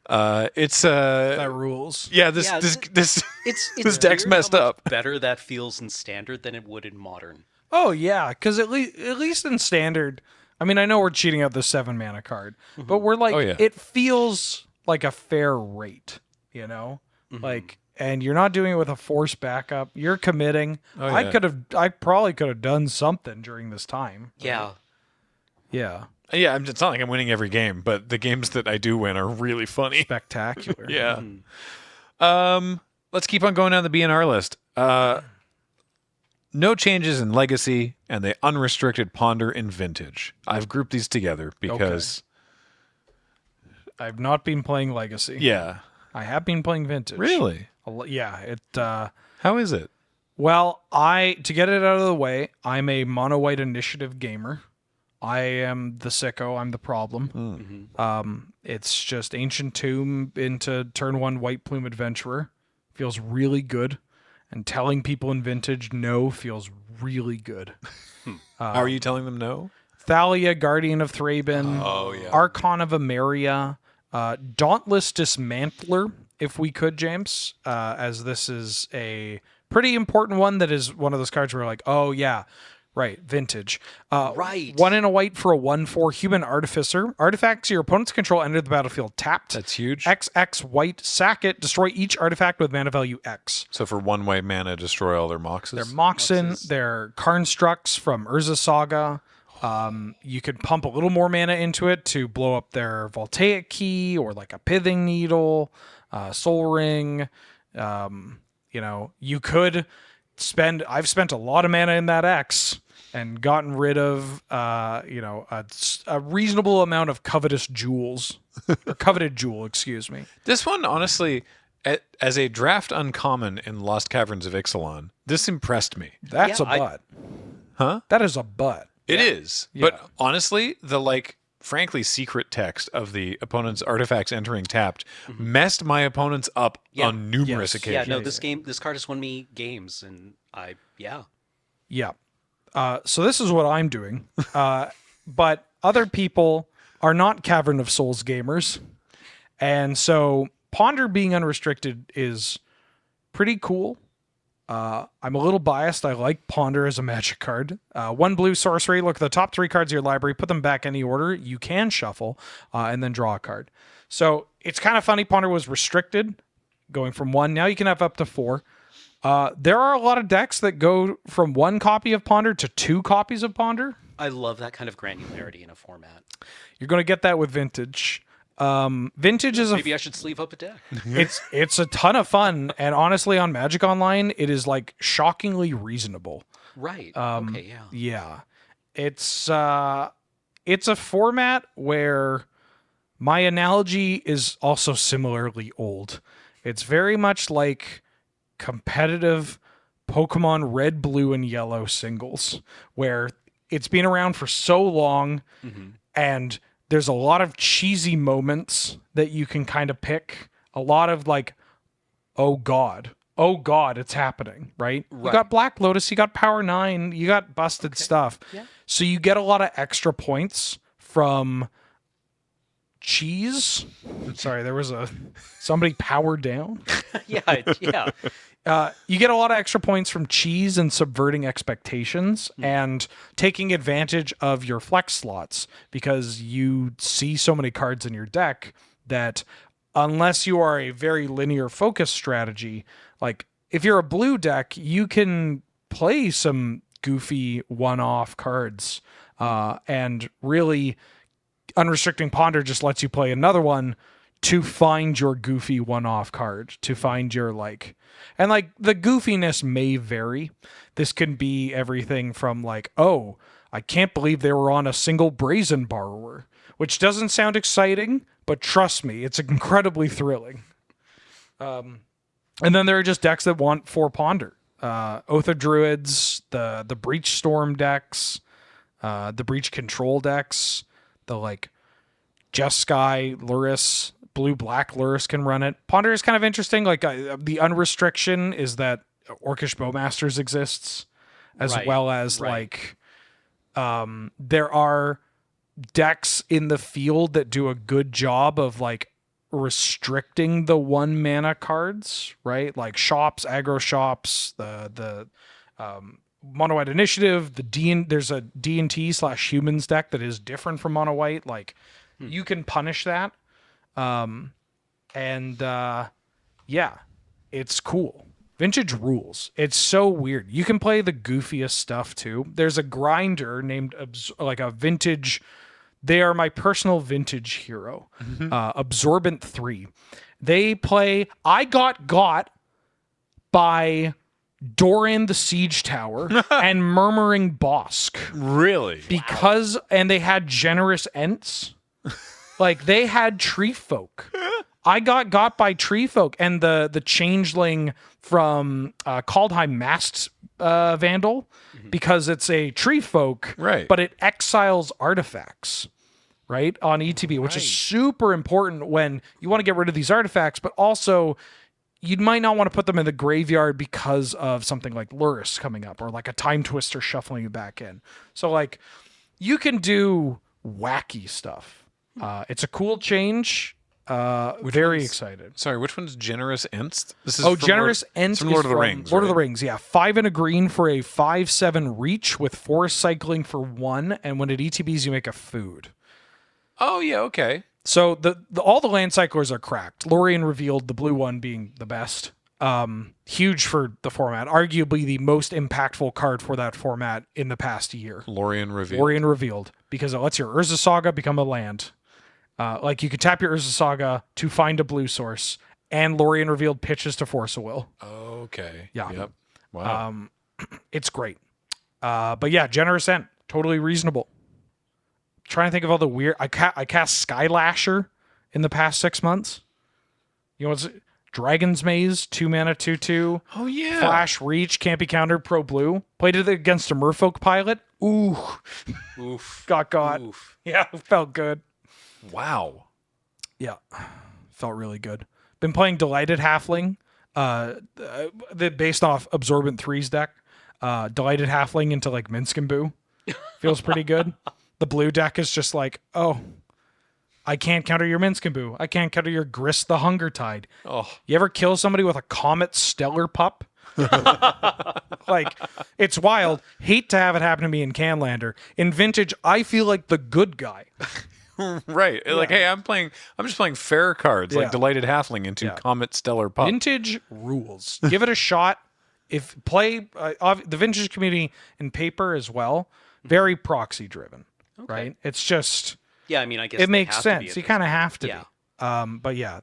That rules. Yeah, It's this deck's weird messed how much up. better that feels in Standard than it would in Modern. Oh yeah, because at least in Standard, I mean, I know we're cheating out the 7 mana card, but we're like, Oh, yeah. it feels like a fair rate, you know, like, and you're not doing it with a force backup. You're committing. Oh, yeah. I probably could have done something during this time. Yeah. Yeah, Yeah, it's not like I'm winning every game, but the games that I do win are really funny. spectacular. Yeah. Let's keep on going down the BNR list. No changes in Legacy, and the unrestricted Ponder in Vintage. I've grouped these together because, I've not been playing Legacy. yeah. I have been playing Vintage. Really? Yeah. How is it? Well, to get it out of the way, I'm a mono white initiative gamer. I am the sicko. I'm the problem. It's just Ancient Tomb into turn 1 White Plume Adventurer. Feels really good. And telling people in Vintage no feels really good. How are you telling them no? Thalia, Guardian of Thraben. Oh, yeah. Archon of Emeria. Dauntless Dismantler, if we could, James. As this is a pretty important one that is one of those cards where like, oh, yeah. Right, Vintage. Right. 1 and a white for a 1/4 Human Artificer. Artifacts your opponent's control enter the battlefield tapped. That's huge. XX white, sack it, destroy each artifact with mana value X. So for 1 white mana, destroy all their Moxes? They're Moxen, they're Karnstructs from Urza Saga. You could pump a little more mana into it to blow up their Voltaic Key or like a Pithing Needle, Soul Ring. You could I've spent a lot of mana in that X and gotten rid of, a reasonable amount of covetous jewels, or coveted jewel, excuse me. This one, honestly, as a draft uncommon in Lost Caverns of Ixalan, this impressed me. That's Yeah, a butt. Huh? That is a butt. It is. But honestly, the frankly secret text of the opponent's artifacts entering tapped messed my opponents up on numerous occasions. Yeah, no, this card has won me games, and Yeah. So this is what I'm doing. But other people are not Cavern of Souls gamers. And so Ponder being unrestricted is pretty cool. I'm a little biased. I like Ponder as a Magic card. 1 blue sorcery. Look at the top 3 cards of your library. Put them back any order. You can shuffle and then draw a card. So it's kind of funny. Ponder was restricted, going from 1. Now you can have up to 4. There are a lot of decks that go from 1 copy of Ponder to 2 copies of Ponder. I love that kind of granularity in a format. You're going to get that with Vintage. Vintage is Maybe I should sleeve up a deck. it's a ton of fun, and honestly, on Magic Online, it is like shockingly reasonable. Right. Okay, yeah. Yeah, it's a format where my analogy is also similarly old. It's very much like competitive Pokemon Red, Blue, and Yellow singles, where it's been around for so long, and there's a lot of cheesy moments that you can kind of pick. A lot of like, oh God, it's happening, right? You got Black Lotus, you got Power 9, you got busted stuff. Yeah. So you get a lot of extra points from cheese. Sorry, there was somebody powered down. Yeah. You get a lot of extra points from cheese and subverting expectations and taking advantage of your flex slots, because you see so many cards in your deck that unless you are a very linear focus strategy, like if you're a blue deck, you can play some goofy one-off cards, and really unrestricting Ponder just lets you play another one to find your goofy one-off card, to find your and the goofiness may vary. This can be everything from oh, I can't believe they were on a single Brazen Borrower, which doesn't sound exciting, but trust me, it's incredibly thrilling. And then there are just decks that want 4 Ponder. Oath of Druids, the Breach Storm decks, the Breach Control decks, the like Jeskai, Luris, blue-black Luris can run it. Ponder is kind of interesting. Like the unrestriction is that Orcish Bowmasters exists, as Right, well as right. there are decks in the field that do a good job of like restricting the 1 mana cards, right? Like shops, aggro shops, the mono white initiative, there's a D&T/humans deck that is different from mono white. Like you can punish that. Yeah, it's cool. Vintage rules. It's so weird. You can play the goofiest stuff too. There's a grinder named like a vintage. They are my personal vintage hero. Absorbent 3. They play I got by Doran the Siege Tower and Murmuring Bosk Really? because and they had generous Ents. Like they had Tree Folk. I got by Tree Folk and the changeling from Kaldheim Mast Vandal because it's a Tree Folk, Right. but it exiles artifacts, right, on ETB, which is super important when you want to get rid of these artifacts, but also you might not want to put them in the graveyard because of something like Luris coming up or like a Time Twister shuffling you back in. So like you can do wacky stuff. It's a cool change. Very excited. Sorry, which one's Generous Ents? This is Oh, from Generous Lord, Ent it's from is Lord of the from Rings. Lord of the right? Rings, yeah. 5 and a green for a 5/7 reach with forest cycling for 1, and when it ETBs, you make a food. Oh yeah, okay. So all the land cyclers are cracked. Lorien Revealed, the blue one being the best. Huge for the format. Arguably the most impactful card for that format in the past year. Lorien Revealed. Lorien Revealed, because it lets your Urza Saga become a land. Like you could tap your Urza Saga to find a blue source, and Lorien Revealed pitches to Force of Will. Okay. Yeah. Yep. Wow. It's great. But yeah, Generous Ent, totally reasonable. Trying to think of all the weird. I cast Skylasher in the past 6 months. You know what's Dragon's Maze, 2 mana, 2/2. oh yeah. Flash Reach, can't be countered, pro blue. Played it against a Merfolk pilot. Ooh, Oof. got. Oof. Yeah, felt good. Wow. Yeah, felt really good. Been playing Delighted Halfling, based off Absorbent 3's deck. Delighted Halfling into like Minsk and Boo. Feels pretty good. The blue deck is just like, oh, I can't counter your Minsk and Boo. I can't counter your Grist the Hunger Tide. Oh. You ever kill somebody with a Comet Stellar Pup? Like, it's wild. Hate to have it happen to me in Canlander. In Vintage, I feel like the good guy. Right. Like, hey, I'm just playing fair cards, Yeah. like Delighted Halfling into Comet Stellar Pup. Vintage rules. Give it a shot. If play the Vintage community in paper as well, very proxy driven, right? It's just Yeah, I mean, I guess it they makes have to be sense. at You this kind of point. have to Yeah. be. But yeah,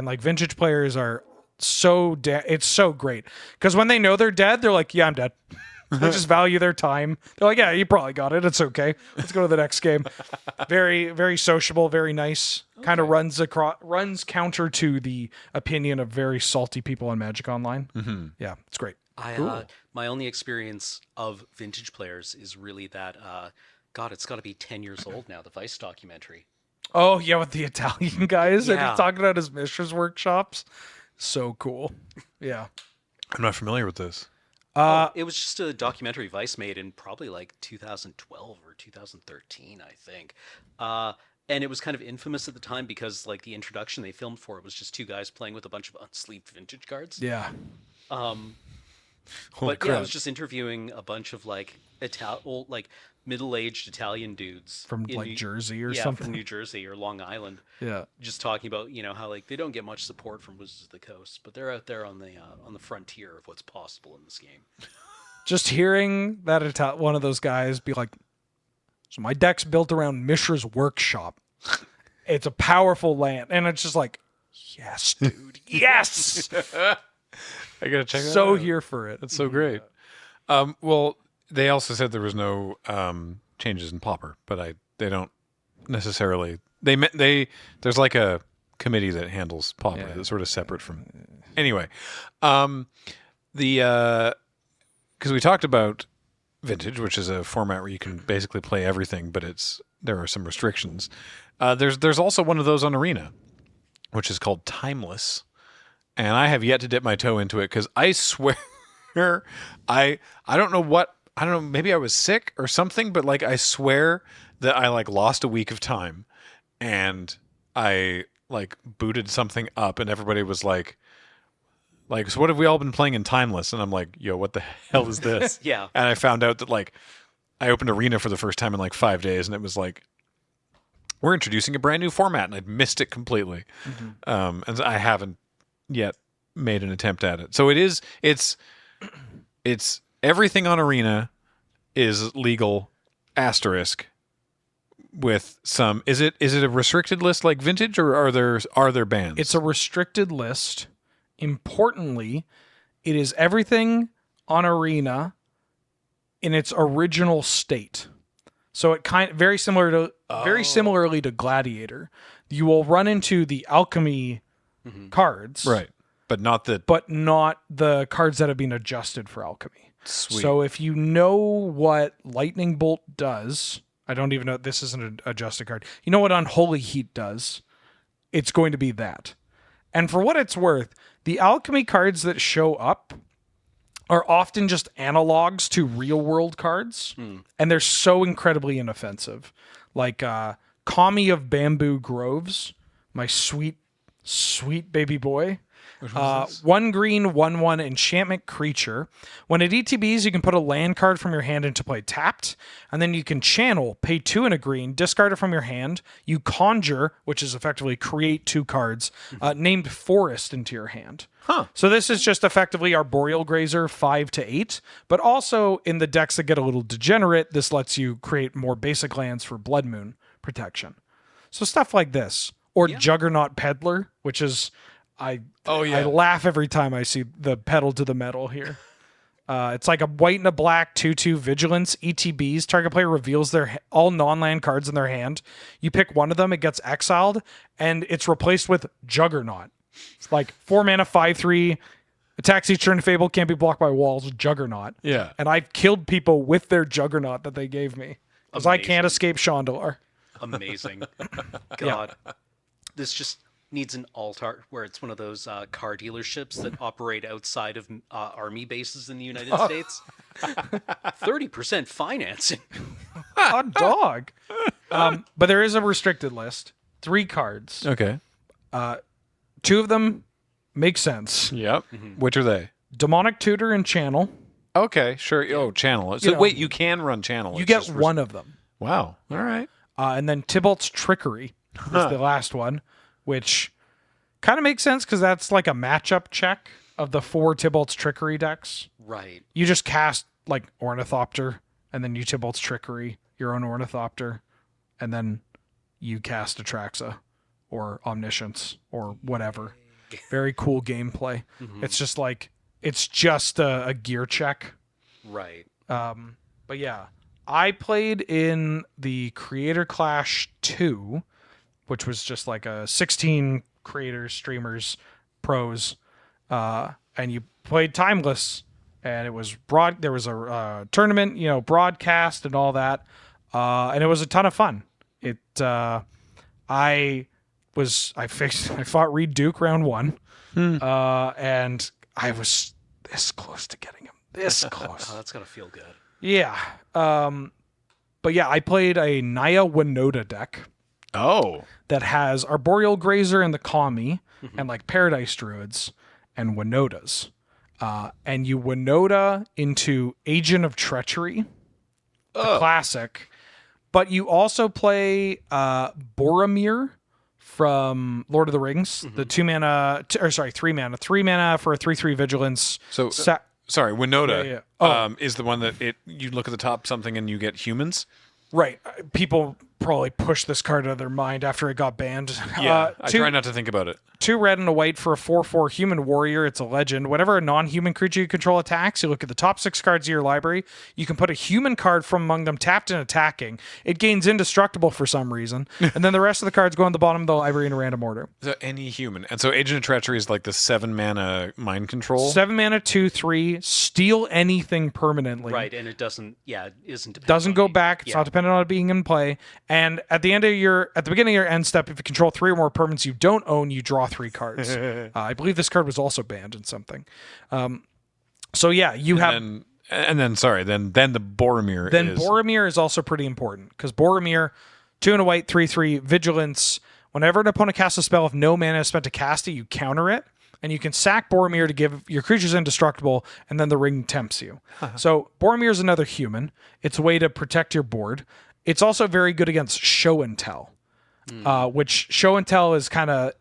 like Vintage players are so it's so great because when they know they're dead, they're like, yeah, I'm dead. They just value their time. They're like, yeah, you probably got it. It's okay. Let's go to the next game. Very, very sociable, very nice. Kind of runs counter to the opinion of very salty people on Magic Online. Yeah, it's great. My only experience of vintage players is really that, God, it's got to be 10 years old now, the Vice documentary. Oh yeah, with the Italian guys and Yeah. he's talking about his Mishra's workshops. So cool. Yeah. I'm not familiar with this. It was just a documentary Vice made in probably like 2012 or 2013, I think. And it was kind of infamous at the time because like the introduction they filmed for it was just 2 guys playing with a bunch of unsleeved vintage cards. Yeah. Holy But crap. yeah, I was just interviewing a bunch of like middle-aged Italian dudes From in like New- Jersey or yeah, something. from New Jersey or Long Island. Yeah. Just talking about how like they don't get much support from Wizards of the Coast, but they're out there on the frontier of what's possible in this game. Just hearing that one of those guys be like, so my deck's built around Mishra's workshop. It's a powerful land. And it's just like, yes, dude. Yes. I gotta check that So out. here for it. That's so great. Well, they also said there was no changes in Pauper, but they don't necessarily. There's like a committee that handles Pauper that's sort of separate from. Anyway, because we talked about Vintage, which is a format where you can basically play everything, but there are some restrictions. There's also one of those on Arena, which is called Timeless, and I have yet to dip my toe into it because I swear I don't know, maybe I was sick or something, but like I swear that I like lost a week of time and I like booted something up and everybody was like, so what have we all been playing in Timeless? And I'm like, yo, what the hell is this? Yeah. And I found out that like I opened Arena for the first time in like 5 days and it was like, we're introducing a brand new format and I'd missed it completely. And I haven't yet made an attempt at it. So it's everything on Arena is legal asterisk with some, is it a restricted list like Vintage or are there bans? It's a restricted list. Importantly, it is everything on Arena in its original state. So it very similarly to Gladiator. You will run into the alchemy cards, right, but not the cards that have been adjusted for alchemy. Sweet. So if you know what Lightning Bolt does, I don't even know, this isn't an adjusted card. You know what Unholy Heat does, it's going to be that. And for what it's worth, the alchemy cards that show up are often just analogs to real world cards, and they're so incredibly inoffensive. Like Kami of Bamboo Groves, my sweet, sweet baby boy. 1 green, 1/1 enchantment creature. When it ETBs, you can put a land card from your hand into play tapped, and then you can channel, pay 2 and a green, discard it from your hand. You conjure, which is effectively create 2 cards, named Forest into your hand. So this is just effectively our Boreal Grazer 5 to 8, but also in the decks that get a little degenerate, this lets you create more basic lands for Blood Moon protection. So stuff like this, or Juggernaut Peddler, which is I laugh every time I see the pedal to the metal here. It's like a white and a black 2/2 vigilance ETBs. Target player reveals all non-land cards in their hand. You pick one of them, it gets exiled, and it's replaced with Juggernaut. It's like 4 mana 5/3 attacks each turn. Fable can't be blocked by walls. Juggernaut. Yeah. And I've killed people with their Juggernaut that they gave me because I can't escape Chandalar. Amazing. God, this just needs an altar where it's one of those car dealerships that operate outside of army bases in the United States. 30% financing. Hot dog. But there is a restricted list. 3 cards. Okay. 2 of them make sense. Yep. Which are they? Demonic Tutor and Channel. Okay, sure. Oh, Channel. So wait, you can run Channel. You get one of them. Wow. All right. And then Tybalt's Trickery is the last one, which kind of makes sense because that's like a matchup check of the 4 Tybalt's Trickery decks. Right. You just cast like Ornithopter, and then you Tybalt's Trickery, your own Ornithopter, and then you cast Atraxa or Omniscience or whatever. Very cool gameplay. It's just like, it's just a gear check. Right. But yeah, I played in the Creator Clash 2, which was just like a 16 creators, streamers, pros, and you played Timeless, and it was there was a tournament, broadcast and all that, and it was a ton of fun. I fought Reed Duke round 1, and I was this close to getting him. This close. Oh, that's gotta feel good. Yeah. But yeah, I played a Naya Winota deck. Oh. That has Arboreal Grazer and the Kami, and like Paradise Druids and Winotas. And you Winota into Agent of Treachery, the classic. But you also play Boromir from Lord of the Rings, the 3 mana for a 3/3 vigilance. So sorry, Winota is the one that you look at the top something and you get humans. Right. People probably pushed this card out of their mind after it got banned. Yeah, I try not to think about it. 2 red and a white for a 4/4 human warrior. It's a legend. Whenever a non-human creature you control attacks, you look at the top 6 cards of your library. You can put a human card from among them tapped and attacking. It gains indestructible for some reason, and then the rest of the cards go on the bottom of the library in a random order. So any human. And so Agent of Treachery is like the 7 mana mind control. 7 mana, 2/3, steal anything permanently. Right, and it doesn't. Yeah, it isn't. dependent Doesn't on go being- back. It's yeah. not dependent on it being in play. And at the beginning of your end step, if you control 3 or more permanents you don't own, you draw 3 cards. I believe this card was also banned in something. So yeah, you have. And then the Boromir Then is... Boromir is also pretty important because Boromir, 2 and a white, 3/3, vigilance. Whenever an opponent casts a spell, if no mana is spent to cast it, you counter it. And you can sack Boromir to give your creatures indestructible, and then the ring tempts you. So Boromir is another human. It's a way to protect your board. It's also very good against show and tell. Which show and tell is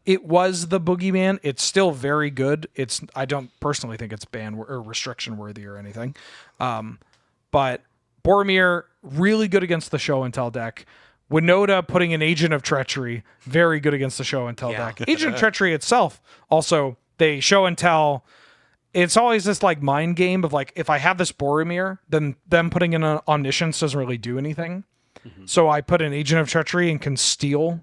it was the boogeyman. It's still very good. I don't personally think it's ban or restriction worthy or anything. But Boromir, really good against the show and tell deck. Winota putting an Agent of Treachery, very good against the show and tell deck. Agent of Treachery itself, also, they show and tell. It's always this like mind game of like, if I have this Boromir, then them putting in an Omniscience doesn't really do anything. So I put an Agent of Treachery and can steal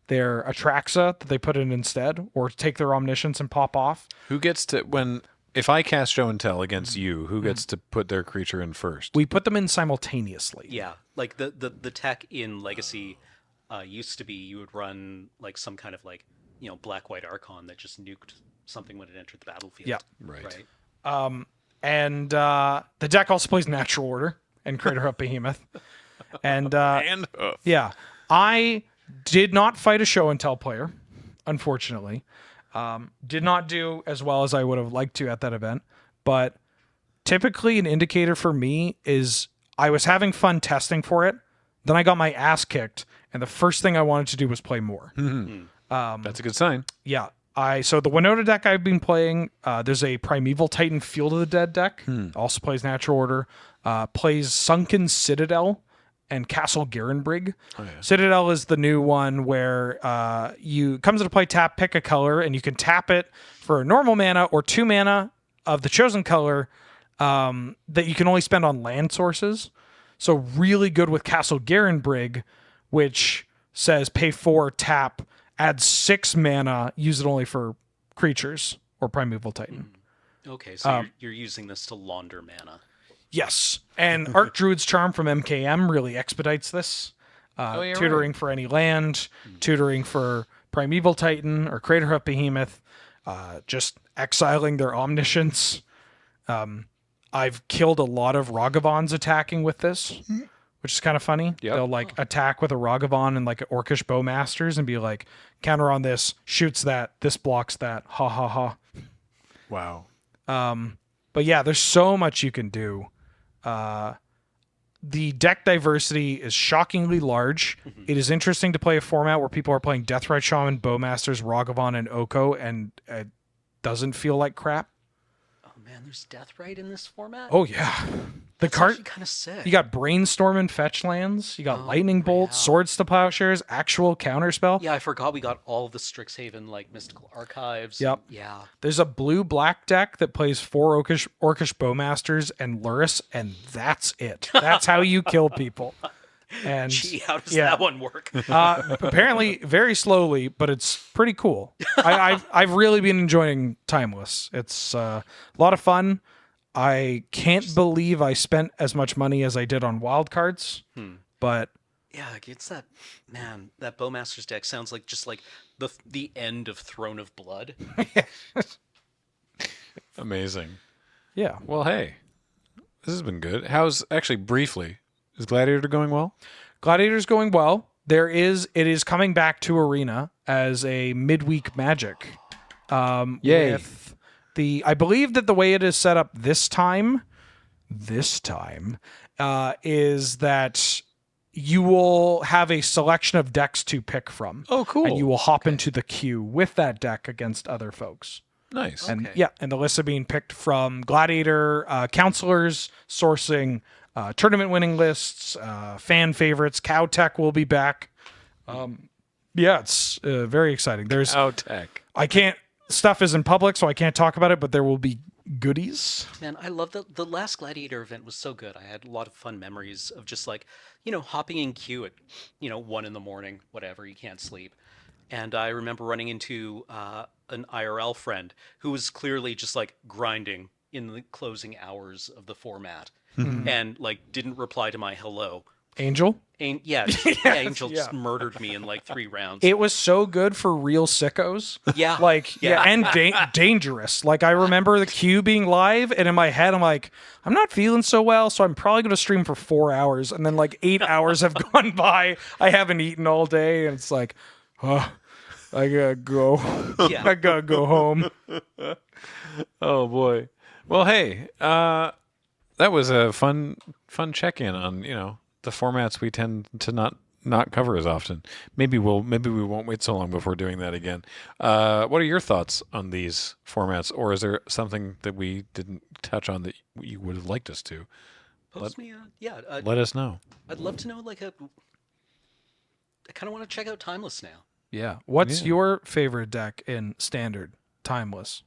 their Atraxa that they put in instead, or take their Omniscience and pop off. Who gets to... If I cast Show and Tell against you, who gets to put their creature in first? We put them in simultaneously. Yeah, like the tech in Legacy used to be you would run like some kind of like black-white Archon that just nuked something when it entered the battlefield. Yeah. Right. And the deck also plays Natural Order and Crater Hut Behemoth. And yeah, I did not fight a show and tell player, unfortunately. Did not do as well as I would have liked to at that event. But typically an indicator for me is I was having fun testing for it. Then I got my ass kicked. And the first thing I wanted to do was play more. That's a good sign. Yeah. So the Winota deck I've been playing, there's a Primeval Titan Field of the Dead deck. Also plays Natural Order. Plays Sunken Citadel and Castle Garenbrig. Citadel is the new one where you comes into play, tap, pick a color, and you can tap it for a normal mana or 2 mana of the chosen color that you can only spend on land sources. So really good with Castle Garenbrig, which says pay 4, tap, add 6 mana, use it only for creatures or Primeval Titan. Okay, so you're using this to launder mana. Yes, and Archdruid's Charm from MKM really expedites this. Tutoring for any land, tutoring for Primeval Titan or Crater Hut Behemoth, just exiling their Omniscience. I've killed a lot of Ragavans attacking with this, which is kind of funny. Yep. They'll like attack with a Ragavan and like an Orcish Bowmasters and be like, counter on this, shoots that, this blocks that, ha ha ha. Wow. But yeah, there's so much you can do. The deck diversity is shockingly large. It is interesting to play a format where people are playing Deathrite Shaman, Bowmasters, Ragavan, and Oko, and it doesn't feel like crap. Oh man, there's Deathrite in this format. Oh yeah, the That's card. actually kind of sick. You got Brainstorm and Fetch Lands. You got Lightning Bolt, Swords to Plowshares, actual counterspell. Yeah, I forgot we got all of the Strixhaven like mystical archives. Yep. Yeah. There's a blue-black deck that plays 4 Orcish Bowmasters and Luris, and that's it. That's how you kill people. And Gee, how does yeah. that one work? Apparently very slowly, but it's pretty cool. I've really been enjoying Timeless. It's a lot of fun. I can't believe I spent as much money as I did on wild cards, but Yeah, it's that man. That Bowmasters deck sounds like just like the end of Throne of Blood. Amazing. yeah. Well, hey, this has been good. How's actually briefly? Is Gladiator going well? Gladiator's going well. It is coming back to Arena as a midweek Magic. Yay. With I believe that the way it is set up this time, is that you will have a selection of decks to pick from. Oh, cool. And you will hop into the queue with that deck against other folks. Nice. And Okay. yeah, and the lists are being picked from Gladiator counselors sourcing tournament winning lists, fan favorites. Cowtech will be back. Yeah, it's very exciting. There's Tech. stuff isn't public, so I can't talk about it, but there will be goodies. Man, I love the last Gladiator event was so good. I had a lot of fun memories of just like, hopping in queue at, 1 a.m, whatever, you can't sleep. And I remember running into an IRL friend who was clearly just like grinding in the closing hours of the format and like didn't reply to my hello. Angel? Angel just murdered me in like 3 rounds. It was so good for real sickos. Yeah. And dangerous. Like, I remember the queue being live, and in my head, I'm like, I'm not feeling so well, so I'm probably going to stream for 4 hours. And then, like, 8 hours have gone by. I haven't eaten all day, and it's like, oh, I gotta go. Yeah. I gotta go home. Oh boy. Well, hey, that was a fun check-in on the formats we tend to not cover as often. Maybe we won't wait so long before doing that again. What are your thoughts on these formats, or is there something that we didn't touch on that you would have liked us to? Post me, Let us know. I'd love to know I kind of want to check out Timeless now. Yeah. What's your favorite deck in Standard, Timeless,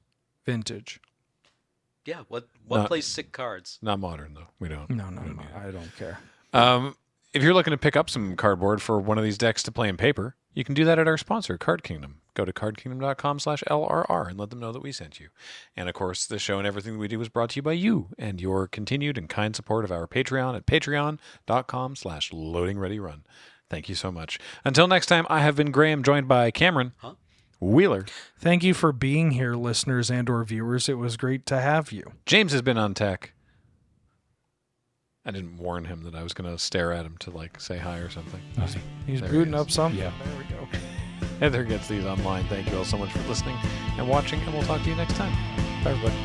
Vintage? Yeah, what Not- plays sick cards? Not modern though. We don't. No, I don't care. If you're looking to pick up some cardboard for one of these decks to play in paper, you can do that at our sponsor, Card Kingdom. Go to cardkingdom.com/LRR and let them know that we sent you. And of course, the show and everything we do is brought to you by you and your continued and kind support of our Patreon at patreon.com/loadingreadyrun. Thank you so much. Until next time, I have been Graham, joined by Cameron, Wheeler. Thank you for being here, listeners and or viewers. It was great to have you. James has been on tech. I didn't warn him that I was going to stare at him to say hi or something. He's There he booting is. up something. Yeah. There we go. Heather gets these online. Thank you all so much for listening and watching, and we'll talk to you next time. Bye, everybody.